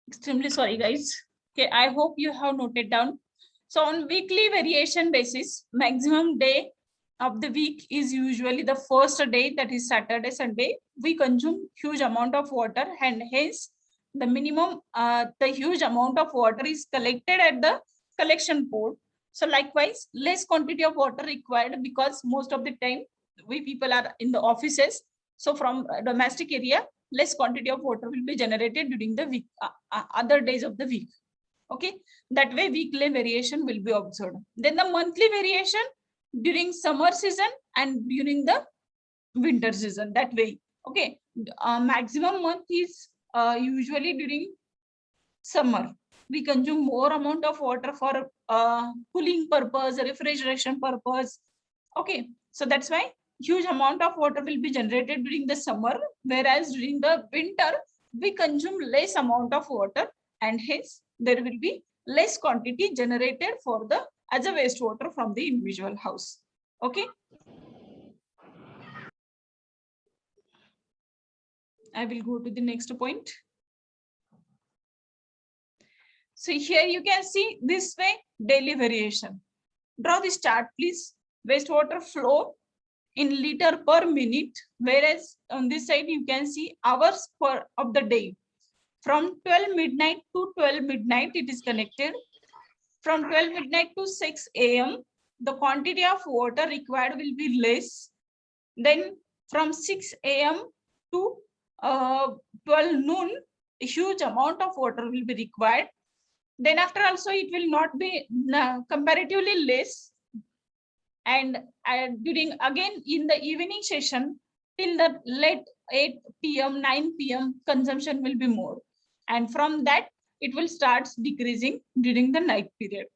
Extremely sorry, guys. Okay, I hope you have noted down. So on weekly variation basis, maximum day of the week is usually the first day, that is Saturday, Sunday. We consume huge amount of water and hence the minimum, the huge amount of water is collected at the collection port. So likewise, less quantity of water required because most of the time we people are in the offices. So from domestic area, less quantity of water will be generated during the week, other days of the week. Okay, that way weekly variation will be observed. Then the monthly variation during summer season and during the winter season, that way. Okay, maximum month is usually during summer. We consume more amount of water for cooling purpose, refrigeration purpose. Okay, so that's why huge amount of water will be generated during the summer, whereas during the winter we consume less amount of water and hence there will be less quantity generated for the as a wastewater from the individual house. Okay. I will go to the next point. So here you can see this way daily variation. Draw the chart, please. Wastewater flow in liter per minute, whereas on this side you can see hours per of the day. From 12 midnight to 12 midnight it is connected. From 12 midnight to 6 a.m. the quantity of water required will be less. Then from 6 a.m. to 12 noon, a huge amount of water will be required. Then after also it will not be comparatively less. And during again in the evening session till the late 8 p.m. 9 p.m. consumption will be more. And from that it will start decreasing during the night period.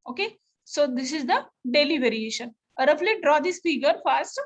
Okay. So this is the daily variation. Roughly draw this figure fast.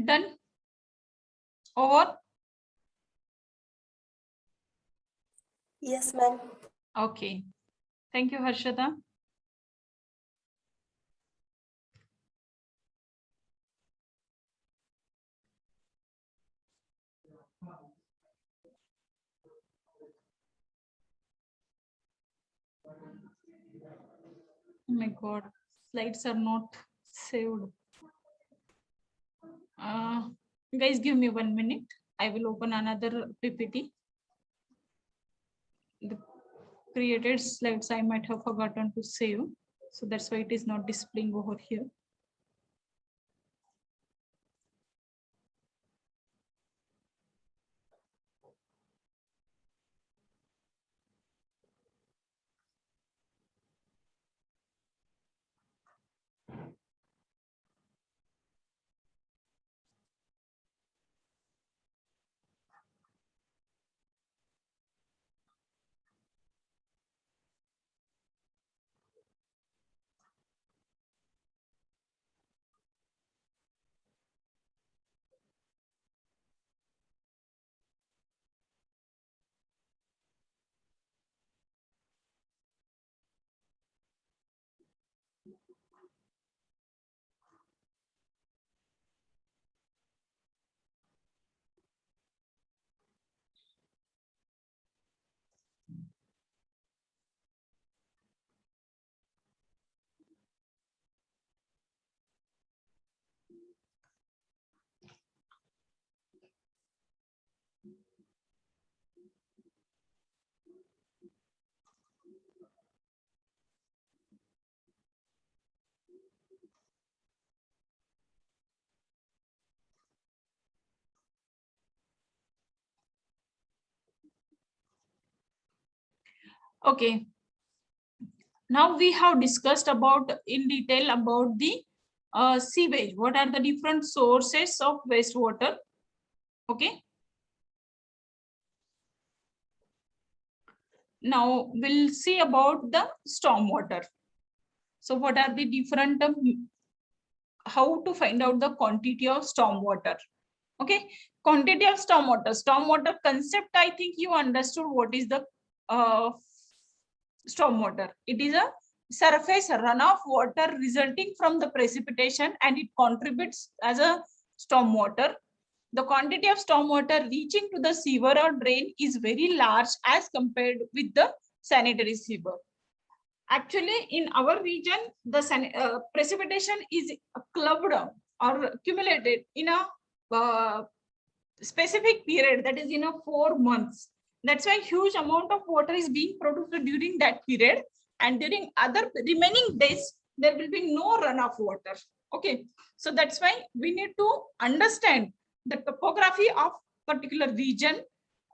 Done. Or Yes, ma'am. okay. Thank you, Harshada. Oh my God, slides are not saved. Guys, give me 1 minute. I will open another PPT. The created slides I might have forgotten to save. So that's why it is not displaying over here. Okay. Now we have discussed about in detail about the sewage. What are the different sources of wastewater? Okay. Now we'll see about the stormwater. So what are the different, how to find out the quantity of stormwater? Okay, quantity of stormwater. Stormwater concept, I think you understood what is the stormwater. It is a surface runoff water resulting from the precipitation and it contributes as a stormwater. The quantity of stormwater reaching to the sewer or drain is very large as compared with the sanitary sewer. Actually, in our region, the precipitation is clubbed or accumulated in a specific period, that is in a 4 months. That's why huge amount of water is being produced during that period, and during other remaining days there will be no runoff water. Okay, so that's why we need to understand the topography of particular region,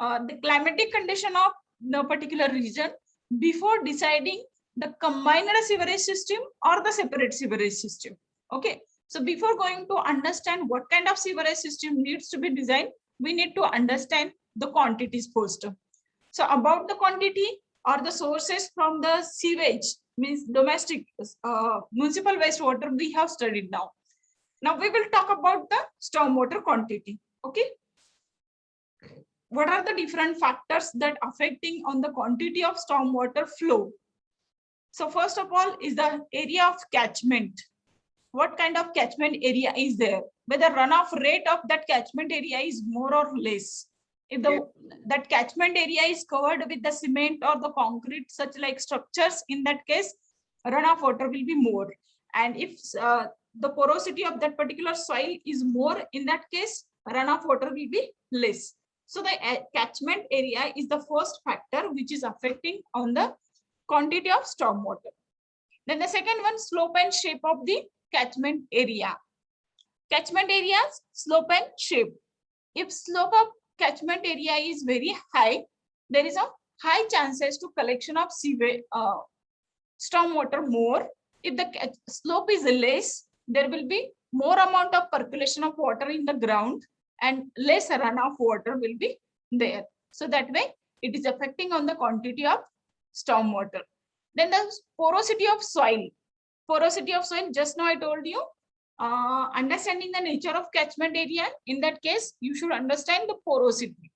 the climatic condition of the particular region before deciding the combined sewerage system or the separate sewerage system. Okay, so before going to understand what kind of sewerage system needs to be designed, we need to understand the quantities first. So about the quantity or the sources from the sewage, means domestic municipal wastewater, we have studied now. Now we will talk about the stormwater quantity. Okay. What are the different factors that affecting on the quantity of stormwater flow? So first of all is the area of catchment. What kind of catchment area is there? Whether runoff rate of that catchment area is more or less. If that catchment area is covered with the cement or the concrete, such like structures, in that case, runoff water will be more. And if the porosity of that particular soil is more, in that case, runoff water will be less. So the catchment area is the first factor which is affecting on the quantity of stormwater. Then the second one, slope and shape of the catchment area. Catchment areas, slope and shape. If slope of catchment area is very high, there is a high chances to collection of sewage, stormwater more. If the slope is less, there will be more amount of percolation of water in the ground and less runoff water will be there. So that way it is affecting on the quantity of stormwater. Then the porosity of soil. Porosity of soil, just now I told you, understanding the nature of catchment area, in that case, you should understand the porosity.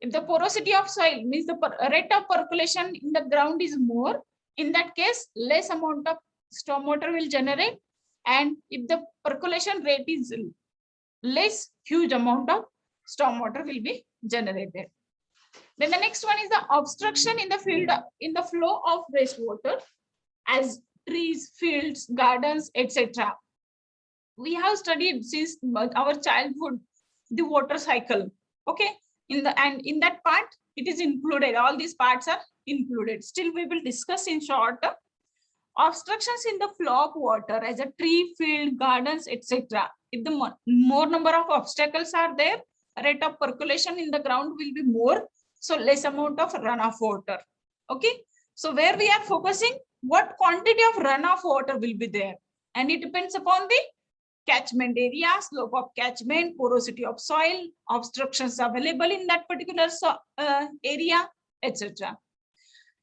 If the porosity of soil means the rate of percolation in the ground is more, in that case, less amount of stormwater will generate. And if the percolation rate is less, huge amount of stormwater will be generated. Then the next one is the obstruction in the field, in the flow of wastewater, as trees, fields, gardens, etc. We have studied since our childhood the water cycle. Okay, in that part it is included. All these parts are included. Still, we will discuss in short. Obstructions in the flow of water as a tree, field, gardens, etc. If the more number of obstacles are there, rate of percolation in the ground will be more, so less amount of runoff water. Okay, so where we are focusing, what quantity of runoff water will be there, and it depends upon the catchment area, slope of catchment, porosity of soil, obstructions available in that particular area, etc.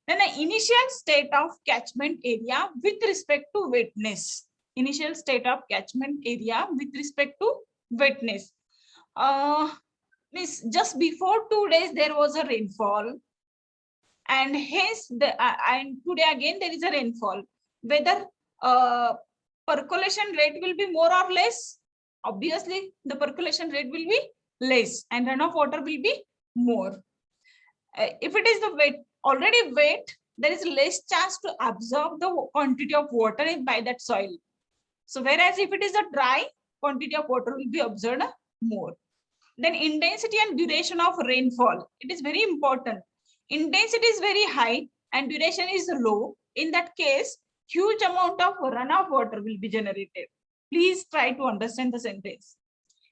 Then the initial state of catchment area with respect to wetness. Initial state of catchment area with respect to wetness. Means just before 2 days there was a rainfall, and hence and today again there is a rainfall. Whether percolation rate will be more or less? Obviously, the percolation rate will be less and runoff water will be more. If it is the wet, already wet, there is less chance to absorb the quantity of water by that soil. So whereas if it is a dry, quantity of water will be absorbed more. Then intensity and duration of rainfall. It is very important. Intensity is very high and duration is low. In that case, huge amount of runoff water will be generated. Please try to understand the sentence.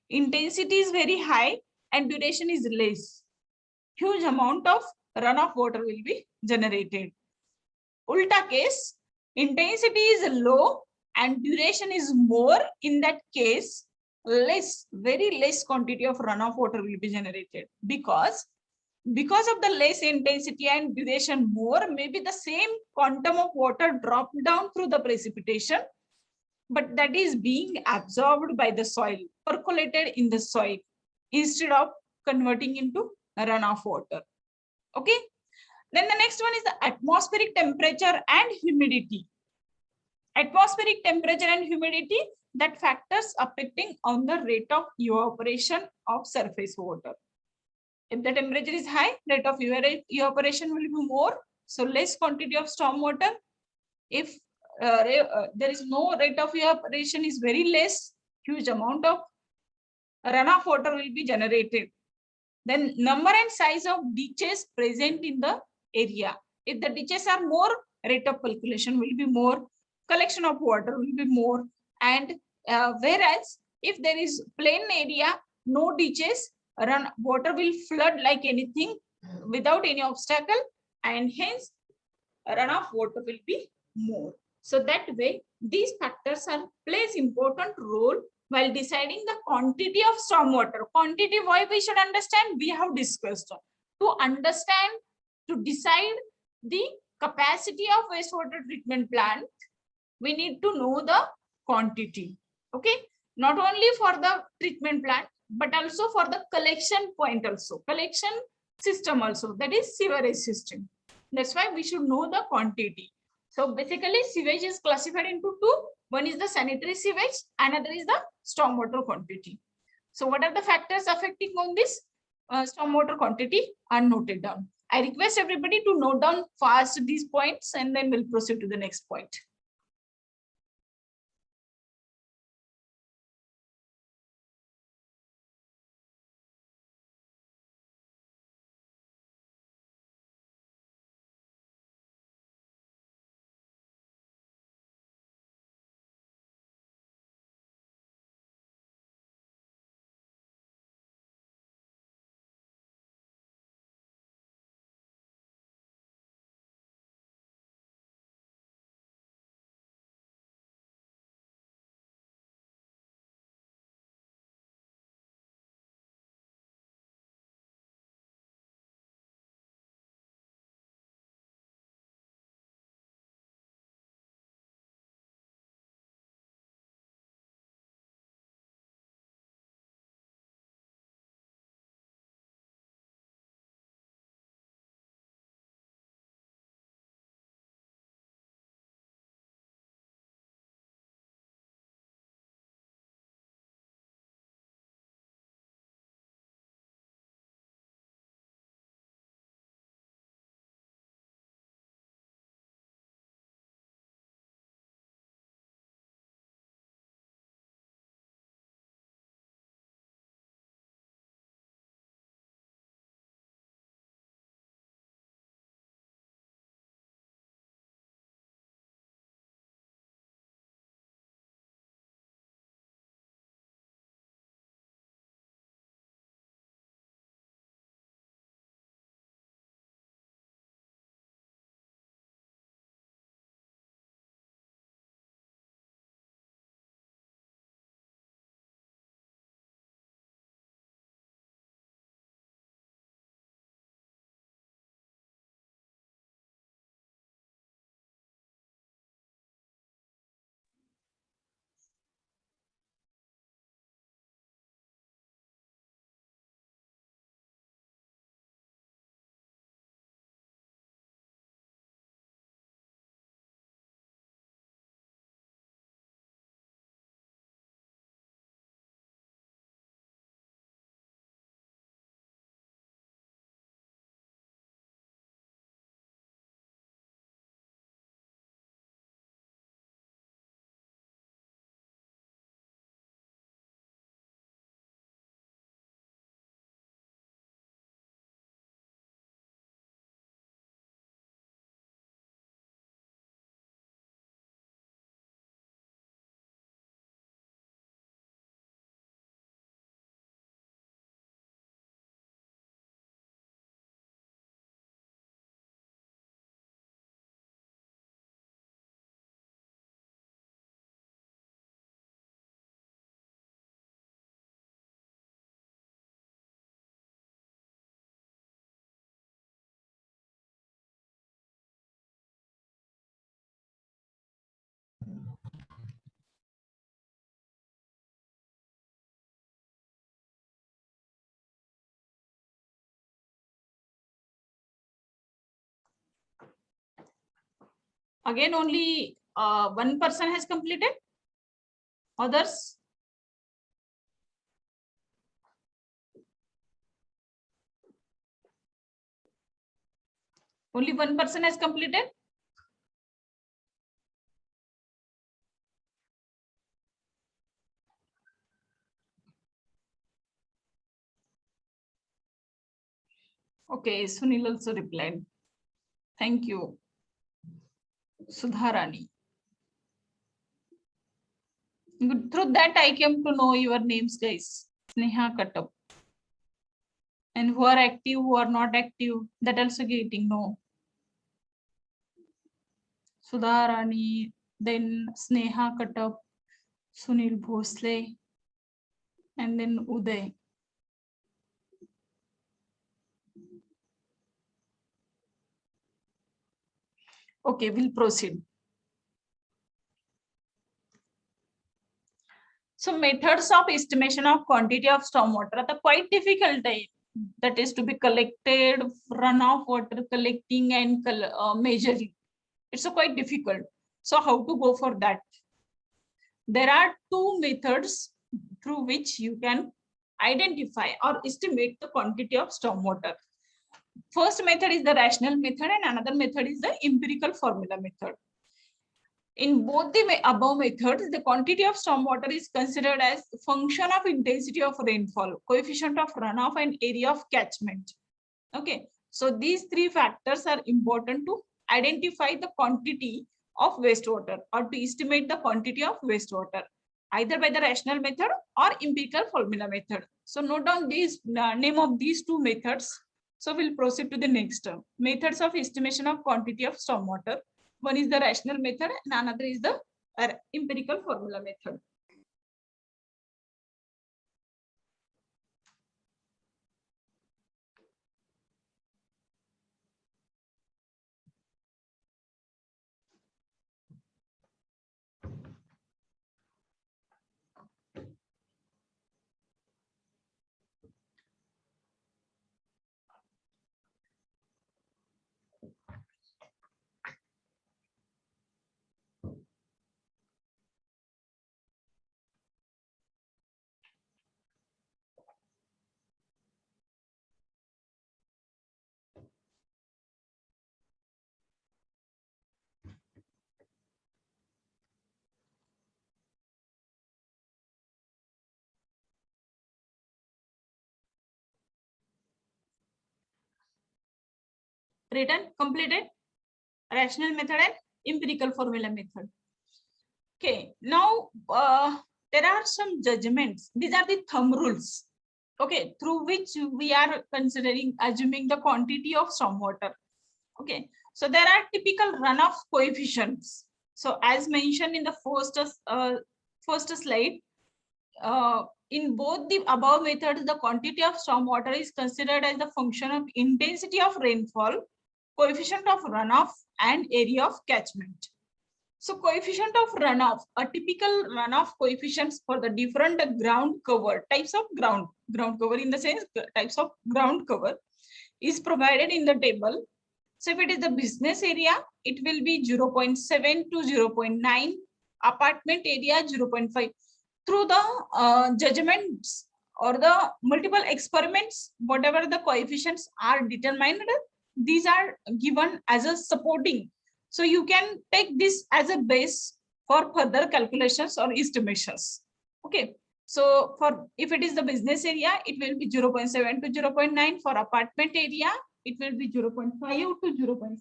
Intensity is very high and duration is less. Huge amount of runoff water will be generated. Ulta case, intensity is low and duration is more. In that case, very less quantity of runoff water will be generated because of the less intensity and duration more, maybe the same quantum of water dropped down through the precipitation, but that is being absorbed by the soil, percolated in the soil instead of converting into runoff water. Okay. Then the next one is the atmospheric temperature and humidity. Atmospheric temperature and humidity, that factors affecting on the rate of evaporation of surface water. If the temperature is high, rate of evaporation will be more, so less quantity of storm water. If there is no rate of evaporation is very less, huge amount of runoff water will be generated. Then number and size of ditches present in the area. If the ditches are more, rate of percolation will be more, collection of water will be more. And whereas if there is plain area, no ditches, water will flood like anything without any obstacle, and hence runoff water will be more. So that way, these factors plays important role while deciding the quantity of stormwater. Quantity, why we should understand, we have discussed. To understand, to decide the capacity of wastewater treatment plant, we need to know the quantity. Okay, not only for the treatment plant, but also for the collection point also, collection system also, that is sewerage system. That's why we should know the quantity. So basically sewage is classified into two. One is the sanitary sewage, another is the stormwater quantity. So what are the factors affecting on this stormwater quantity are noted down. I request everybody to note down fast these points and then we'll proceed to the next point. Again, only one person has completed. Others? Only one person has completed. Okay, Sunil also replied. Thank you. Sudharani. Good. Through that, I came to know your names, guys. Sneha Katap. And who are active, who are not active, that also getting know. Sudharani, then Sneha Katap, Sunil Bhosle, and then Uday. Okay, we'll proceed. So methods of estimation of quantity of stormwater are quite difficult. That is to be collected, runoff water collecting and measuring. It's quite difficult. So how to go for that? There are two methods through which you can identify or estimate the quantity of stormwater. First method is the rational method and another method is the empirical formula method. In both the above methods, the quantity of stormwater is considered as function of intensity of rainfall, coefficient of runoff, and area of catchment. Okay, so these three factors are important to identify the quantity of wastewater or to estimate the quantity of wastewater, either by the rational method or empirical formula method. So note down these name of these two methods. So we'll proceed to the next term. Methods of estimation of quantity of stormwater. One is the rational method and another is the empirical formula method. Written, completed, rational method and empirical formula method. Okay, now there are some judgments. These are the thumb rules. Okay, through which we are considering assuming the quantity of stormwater. Okay, so there are typical runoff coefficients. So as mentioned in the first slide, in both the above methods, the quantity of stormwater is considered as the function of intensity of rainfall, coefficient of runoff, and area of catchment. So coefficient of runoff, a typical runoff coefficients for the different ground cover, types of ground cover in the sense types of ground cover is provided in the table. So if it is the business area, it will be 0.7 to 0.9, apartment area 0.5. Through the judgments or the multiple experiments, whatever the coefficients are determined, these are given as a supporting. So you can take this as a base for further calculations or estimations. Okay. So for if it is the business area, it will be 0.7 to 0.9. For apartment area, it will be 0.5 to 0.7.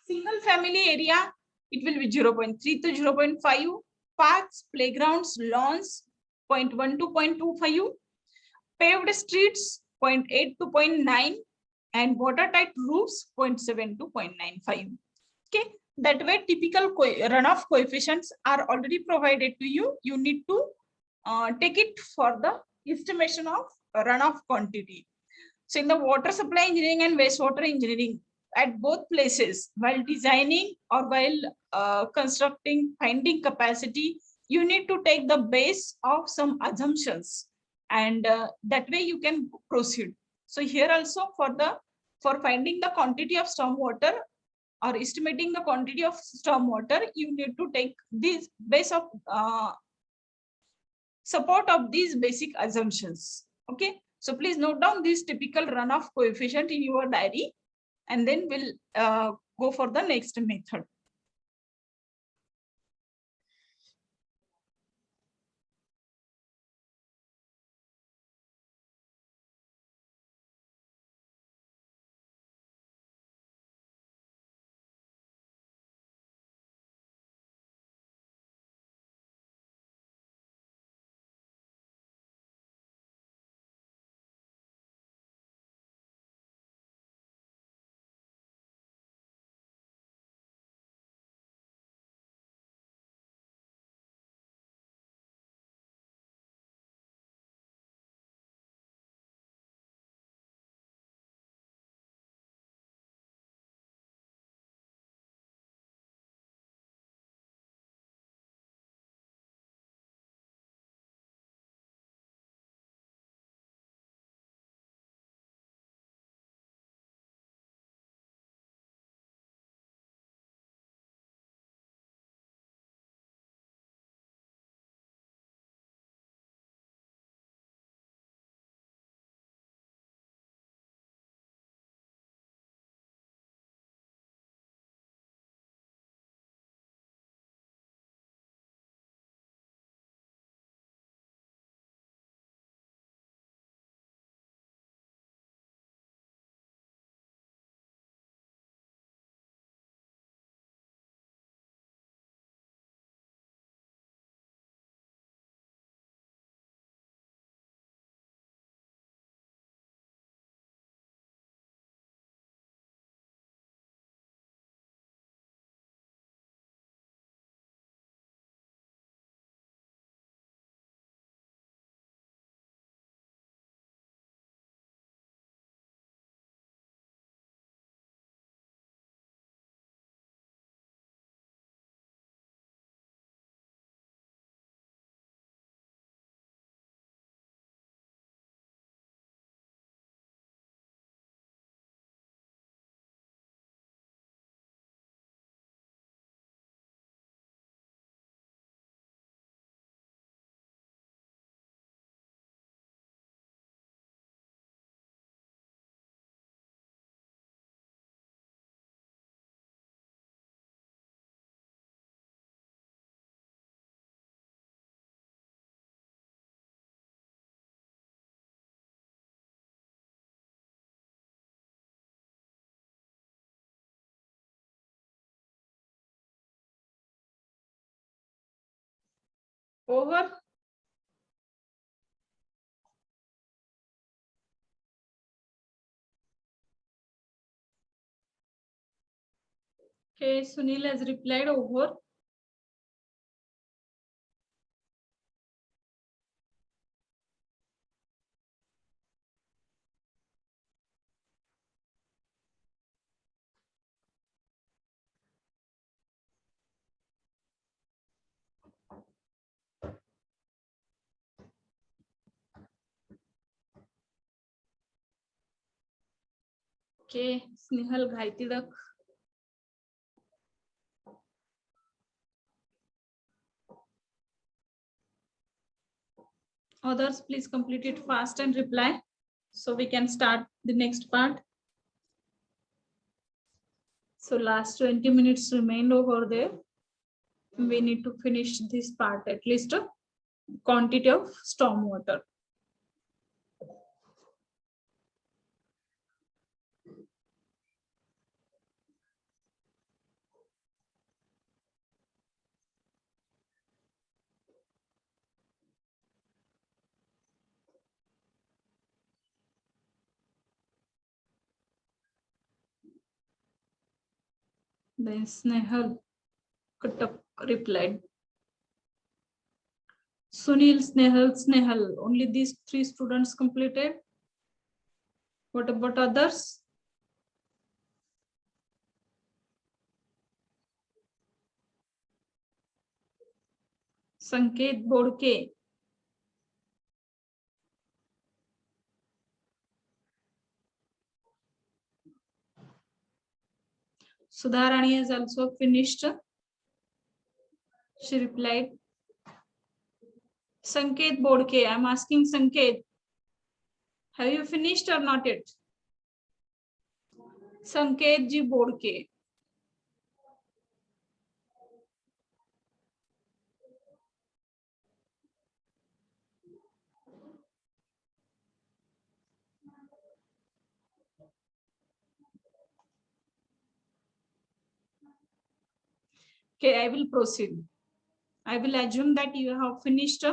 Single family area, it will be 0.3 to 0.5. Parks, playgrounds, lawns, 0.1 to 0.25. Paved streets, 0.8 to 0.9. And watertight roofs, 0.7 to 0.95. Okay, that way typical runoff coefficients are already provided to you. You need to take it for the estimation of runoff quantity. So in the water supply engineering and wastewater engineering, at both places, while designing or while constructing, finding capacity, you need to take the base of some assumptions, and that way you can proceed. So here also for finding the quantity of stormwater, or estimating the quantity of storm water, you need to take this base of support of these basic assumptions. Okay, so please note down this typical runoff coefficient in your diary, and then we'll go for the next method. Over. Okay, Sunil has replied over. Okay, Snehal Ghaitidak. Others, please complete it fast and reply so we can start the next part. So last 20 minutes remained over there. We need to finish this part, at least a quantity of storm water. Then Snehal Katak replied. Sunil, Snehal, only these 3 students completed. What about others? Sanket Bodke. Sudharani has also finished. She replied. Sanket Bodke, I'm asking Sanket, have you finished or not yet? Sanket ji Bodke. Okay, I will proceed. I will assume that you have finished.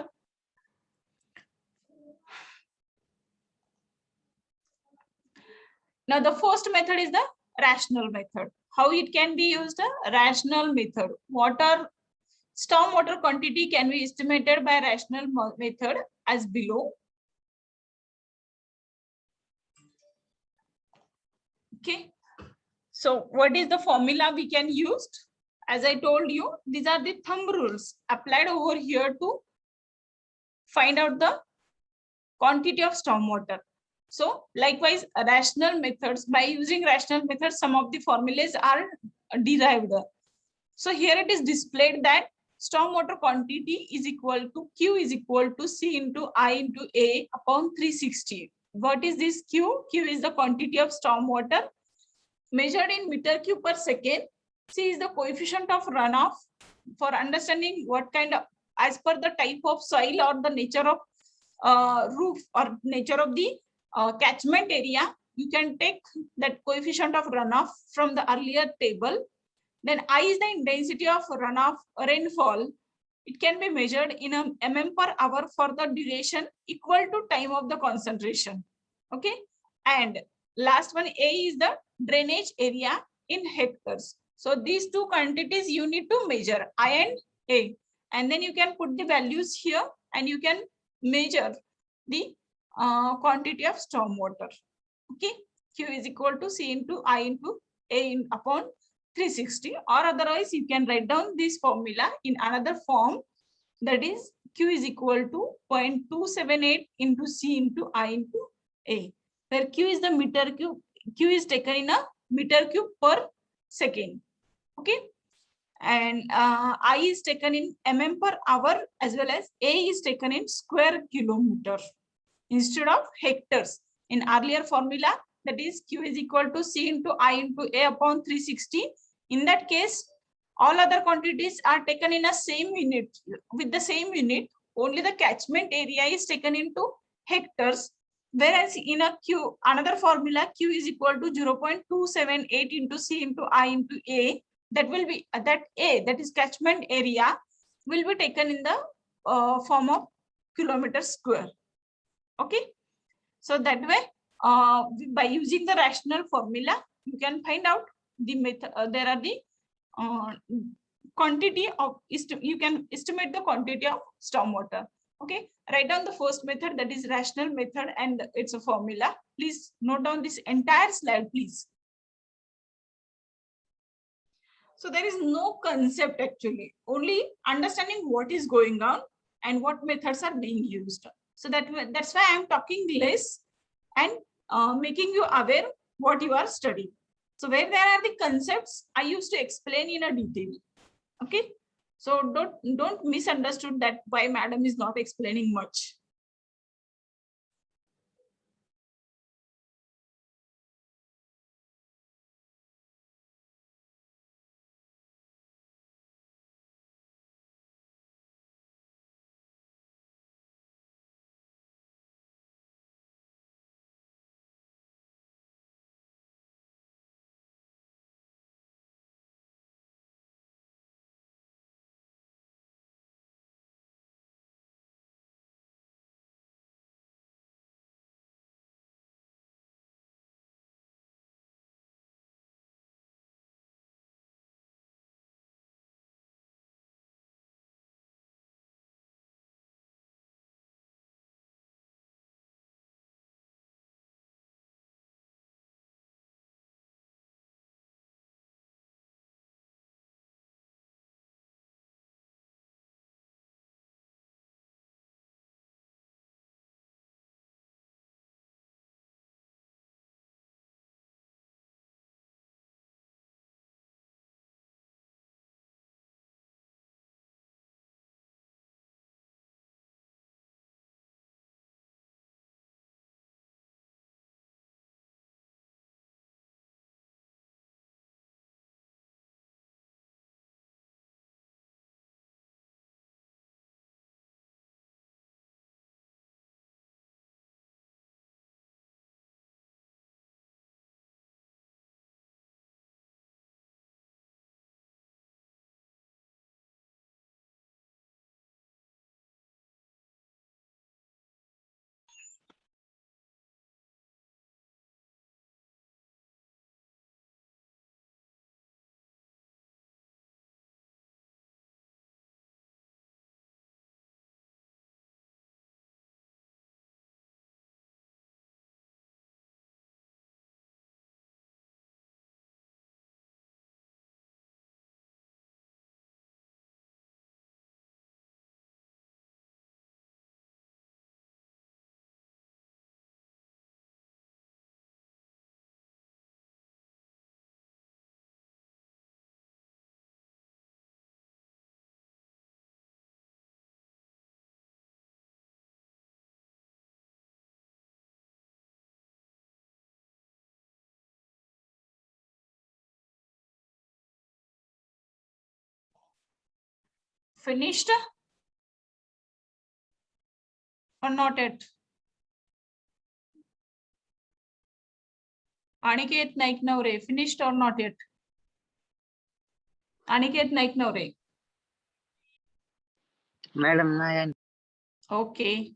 Now, the first method is the rational method. How it can be used? A rational method. Stormwater quantity can be estimated by rational method as below. Okay. So what is the formula we can use? As I told you, these are the thumb rules applied over here to find out the quantity of stormwater. So likewise, rational methods, by using rational methods, some of the formulas are derived. So here it is displayed that stormwater quantity is equal to Q is equal to C into I into A upon 360. What is this Q? Q is the quantity of stormwater measured in meter cube per second. C is the coefficient of runoff. For understanding what kind of, as per the type of soil or the nature of roof or nature of the catchment area, you can take that coefficient of runoff from the earlier table. Then I is the intensity of runoff rainfall. It can be measured in a mm per hour for the duration equal to time of the concentration. Okay. And last one, A is the drainage area in hectares. So these two quantities you need to measure, I and A. And then you can put the values here and you can measure the quantity of stormwater. Okay. Q is equal to C into I into A upon 360, or otherwise you can write down this formula in another form, that is Q is equal to 0.278 into C into I into A, where Q is the meter cube, Q is taken in a meter cube per second. Okay. And I is taken in mm per hour, as well as A is taken in square kilometer instead of hectares. In earlier formula, that is Q is equal to C into I into A upon 360. In that case, all other quantities are taken in a same unit, with the same unit. Only the catchment area is taken into hectares. Whereas in a Q, another formula, Q is equal to 0.278 into C into I into A. That will be that A, that is catchment area, will be taken in the form of kilometer square. Okay. So that way, by using the rational formula, you can find out the method. There are the quantity of, you can estimate the quantity of stormwater. Okay, write down the first method, that is rational method, and it's a formula. Please note down this entire slide, please. So there is no concept actually, only understanding what is going on and what methods are being used. So that's why I'm talking less and making you aware what you are studying. So where there are the concepts, I used to explain in a detail. Okay. So don't misunderstood that why madam is not explaining much. finished or not yet? Aniket Naik Navre, finished or not yet? Aniket Naik Navre. Madam नाही Okay.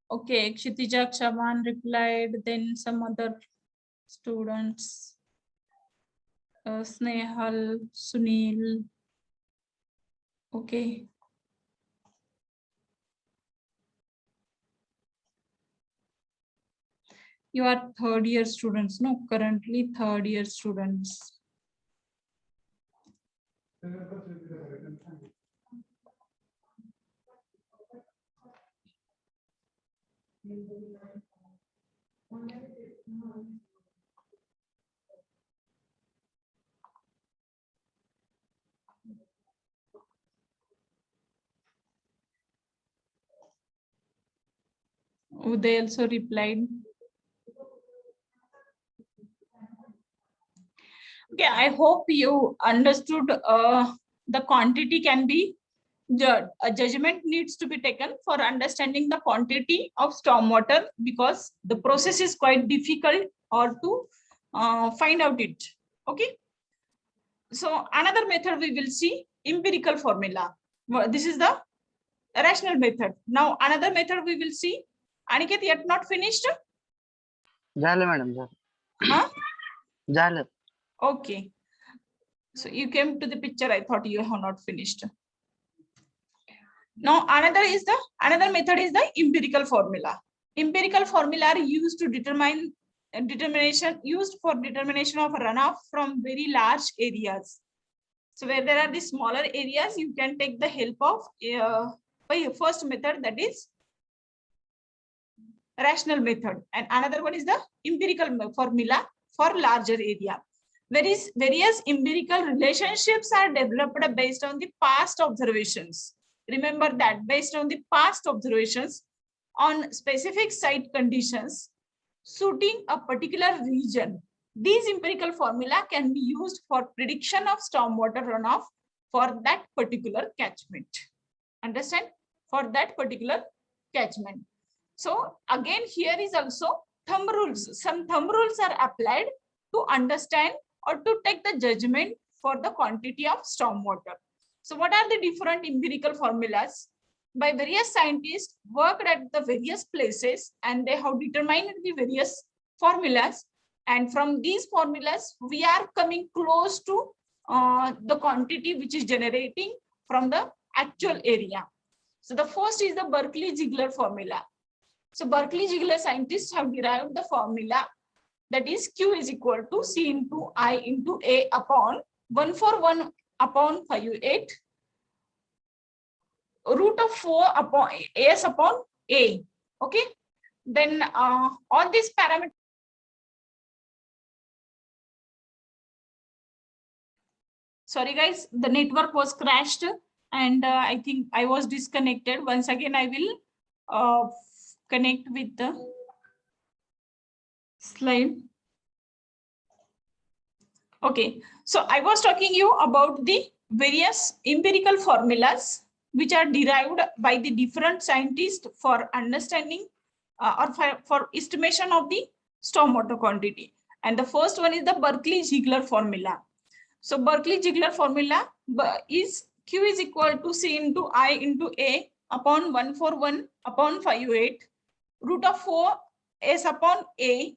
Okay, Kshitija Chavan replied, then some other students, Snehal, Sunil. Okay. You are third year students, no? Currently third year students. They also replied. Okay, I hope you understood the quantity can be judged. A judgment needs to be taken for understanding the quantity of stormwater because the process is quite difficult or to find out it. Okay. So another method we will see empirical formula. This is the rational method. Now another method we will see. Aniket, yet not finished? झालं madam Huh? झालं Okay. So you came to the picture. I thought you have not finished. Now another method is the empirical formula. Empirical formula are used to determine used for determination of runoff from very large areas. So where there are the smaller areas, you can take the help of first method, that is rational method, and another one is the empirical formula for larger area. Various empirical relationships are developed based on the past observations. Remember that, based on the past observations on specific site conditions suiting a particular region. These empirical formula can be used for prediction of stormwater runoff for that particular catchment. Understand? For that particular catchment. So again, here is also thumb rules. Some thumb rules are applied to understand or to take the judgment for the quantity of stormwater. So what are the different empirical formulas? By various scientists worked at the various places, and they have determined the various formulas. And from these formulas, we are coming close to the quantity which is generating from the actual area. So the first is the Berkeley-Ziegler formula. So Berkeley-Ziegler scientists have derived the formula, that is Q is equal to C into I into A upon 1 for 1 upon 58, root of 4 upon s upon a. Okay, then all these parameters. Sorry guys, the network was crashed and I think I was disconnected. Once again, I will connect with the slide. Okay, so I was talking you about the various empirical formulas which are derived by the different scientists for understanding or for estimation of the stormwater quantity. And the first one is the Berkeley-Ziegler formula. So Berkeley-Ziegler formula is Q is equal to C into I into A upon 141 upon 58, root of 4 S upon A.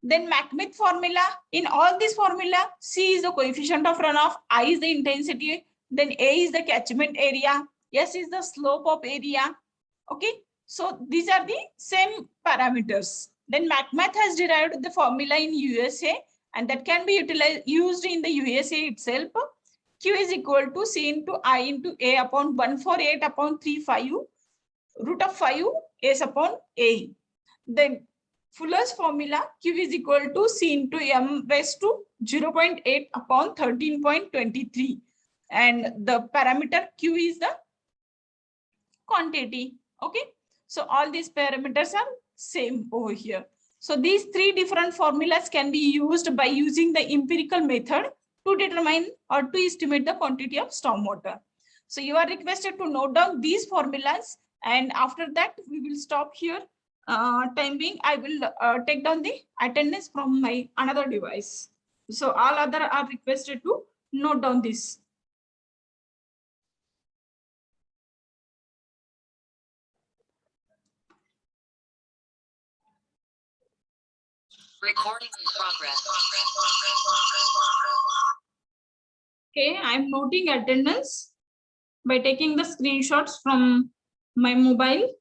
Then McMith formula, in all this formula, C is the coefficient of runoff, I is the intensity, then A is the catchment area, S is the slope of area. Okay, so these are the same parameters. Then McMath has derived the formula in USA, and that can be used in the USA itself. Q is equal to C into I into A upon 148 upon 35, root of 5 S upon A. Then Fuller's formula, Q is equal to C into M raised to 0.8 upon 13.23. And the parameter Q is the quantity. Okay, so all these parameters are same over here. So these three different formulas can be used by using the empirical method to determine or to estimate the quantity of stormwater. So you are requested to note down these formulas, and after that we will stop here. Time being, I will take down the attendance from my another device. So all other are requested to note down this. Recording in progress. Okay, I'm noting attendance by taking the screenshots from my mobile.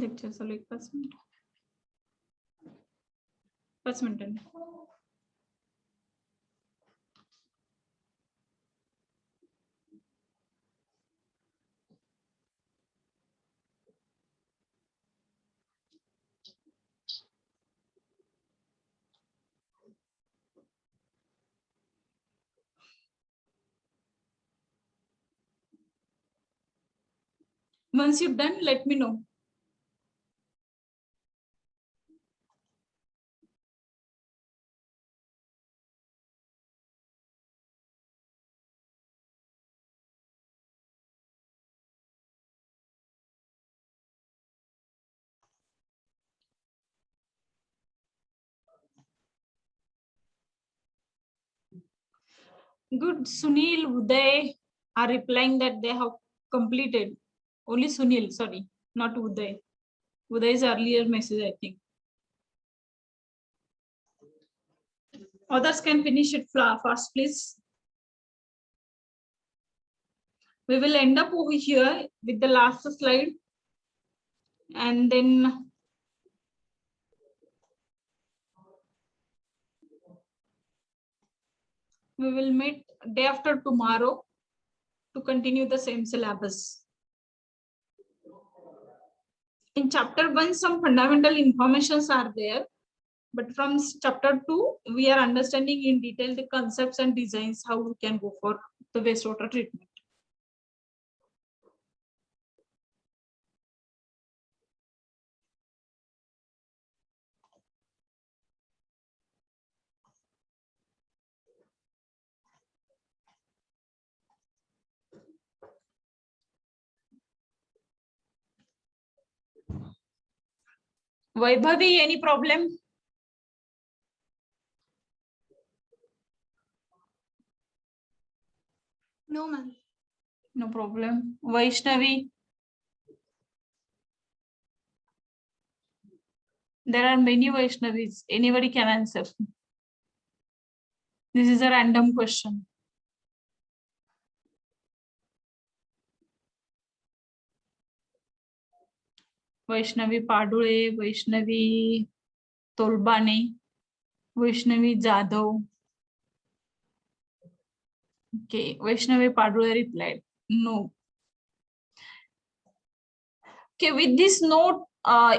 Lecture चालू आहे, 5 minute. 5 मिनिटांनी. Once you've done, let me know. Good. Sunil, Uday are replying that they have completed. Only Sunil, sorry, not Uday. Uday's earlier message, I think. Others can finish it fast, please. We will end up over here with the last slide. And then we will meet day after tomorrow to continue the same syllabus. In chapter 1, some fundamental informations are there, but from chapter 2, we are understanding in detail the concepts and designs, how we can go for the wastewater treatment. Vaibhavi, any problem? No, ma'am. No problem. Vaishnavi. There are many Vaishnavis. Anybody can answer. This is a random question. Vaishnavi Padule, Vaishnavi Tolbane, Vaishnavi Jadhav. Okay, Vaishnavi Padule replied, no. Okay, with this note,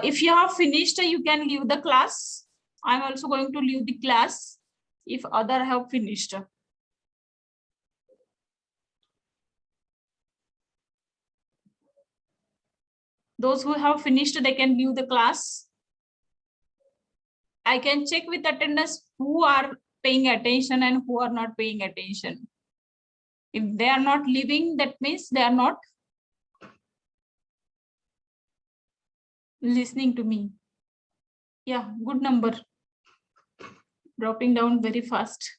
if you have finished, you can leave the class. I'm also going to leave the class if other have finished. Those who have finished, they can leave the class. I can check with attendance who are paying attention and who are not paying attention. If they are not leaving, that means they are not listening to me. Yeah, good number. Dropping down very fast.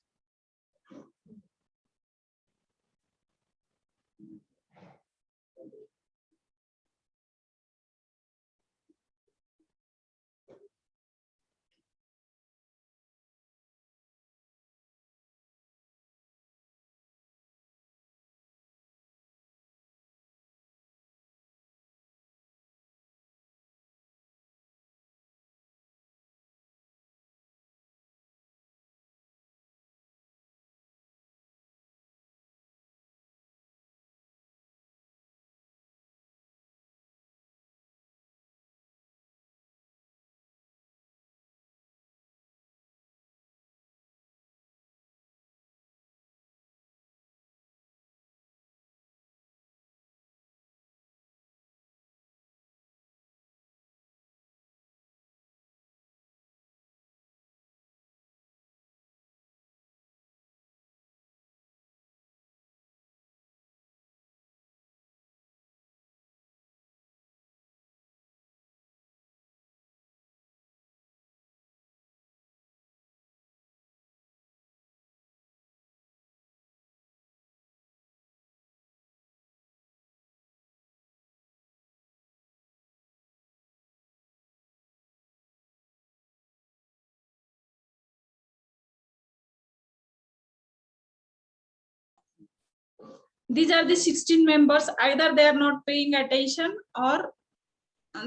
These are the 16 members. Either they are not paying attention or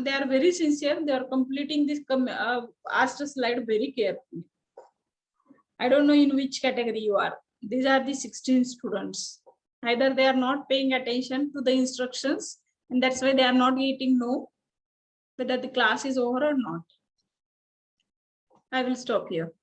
they are very sincere. They are completing this asked slide very carefully. I don't know in which category you are. These are the 16 students. Either they are not paying attention to the instructions and that's why they are not getting know whether the class is over or not. I will stop here.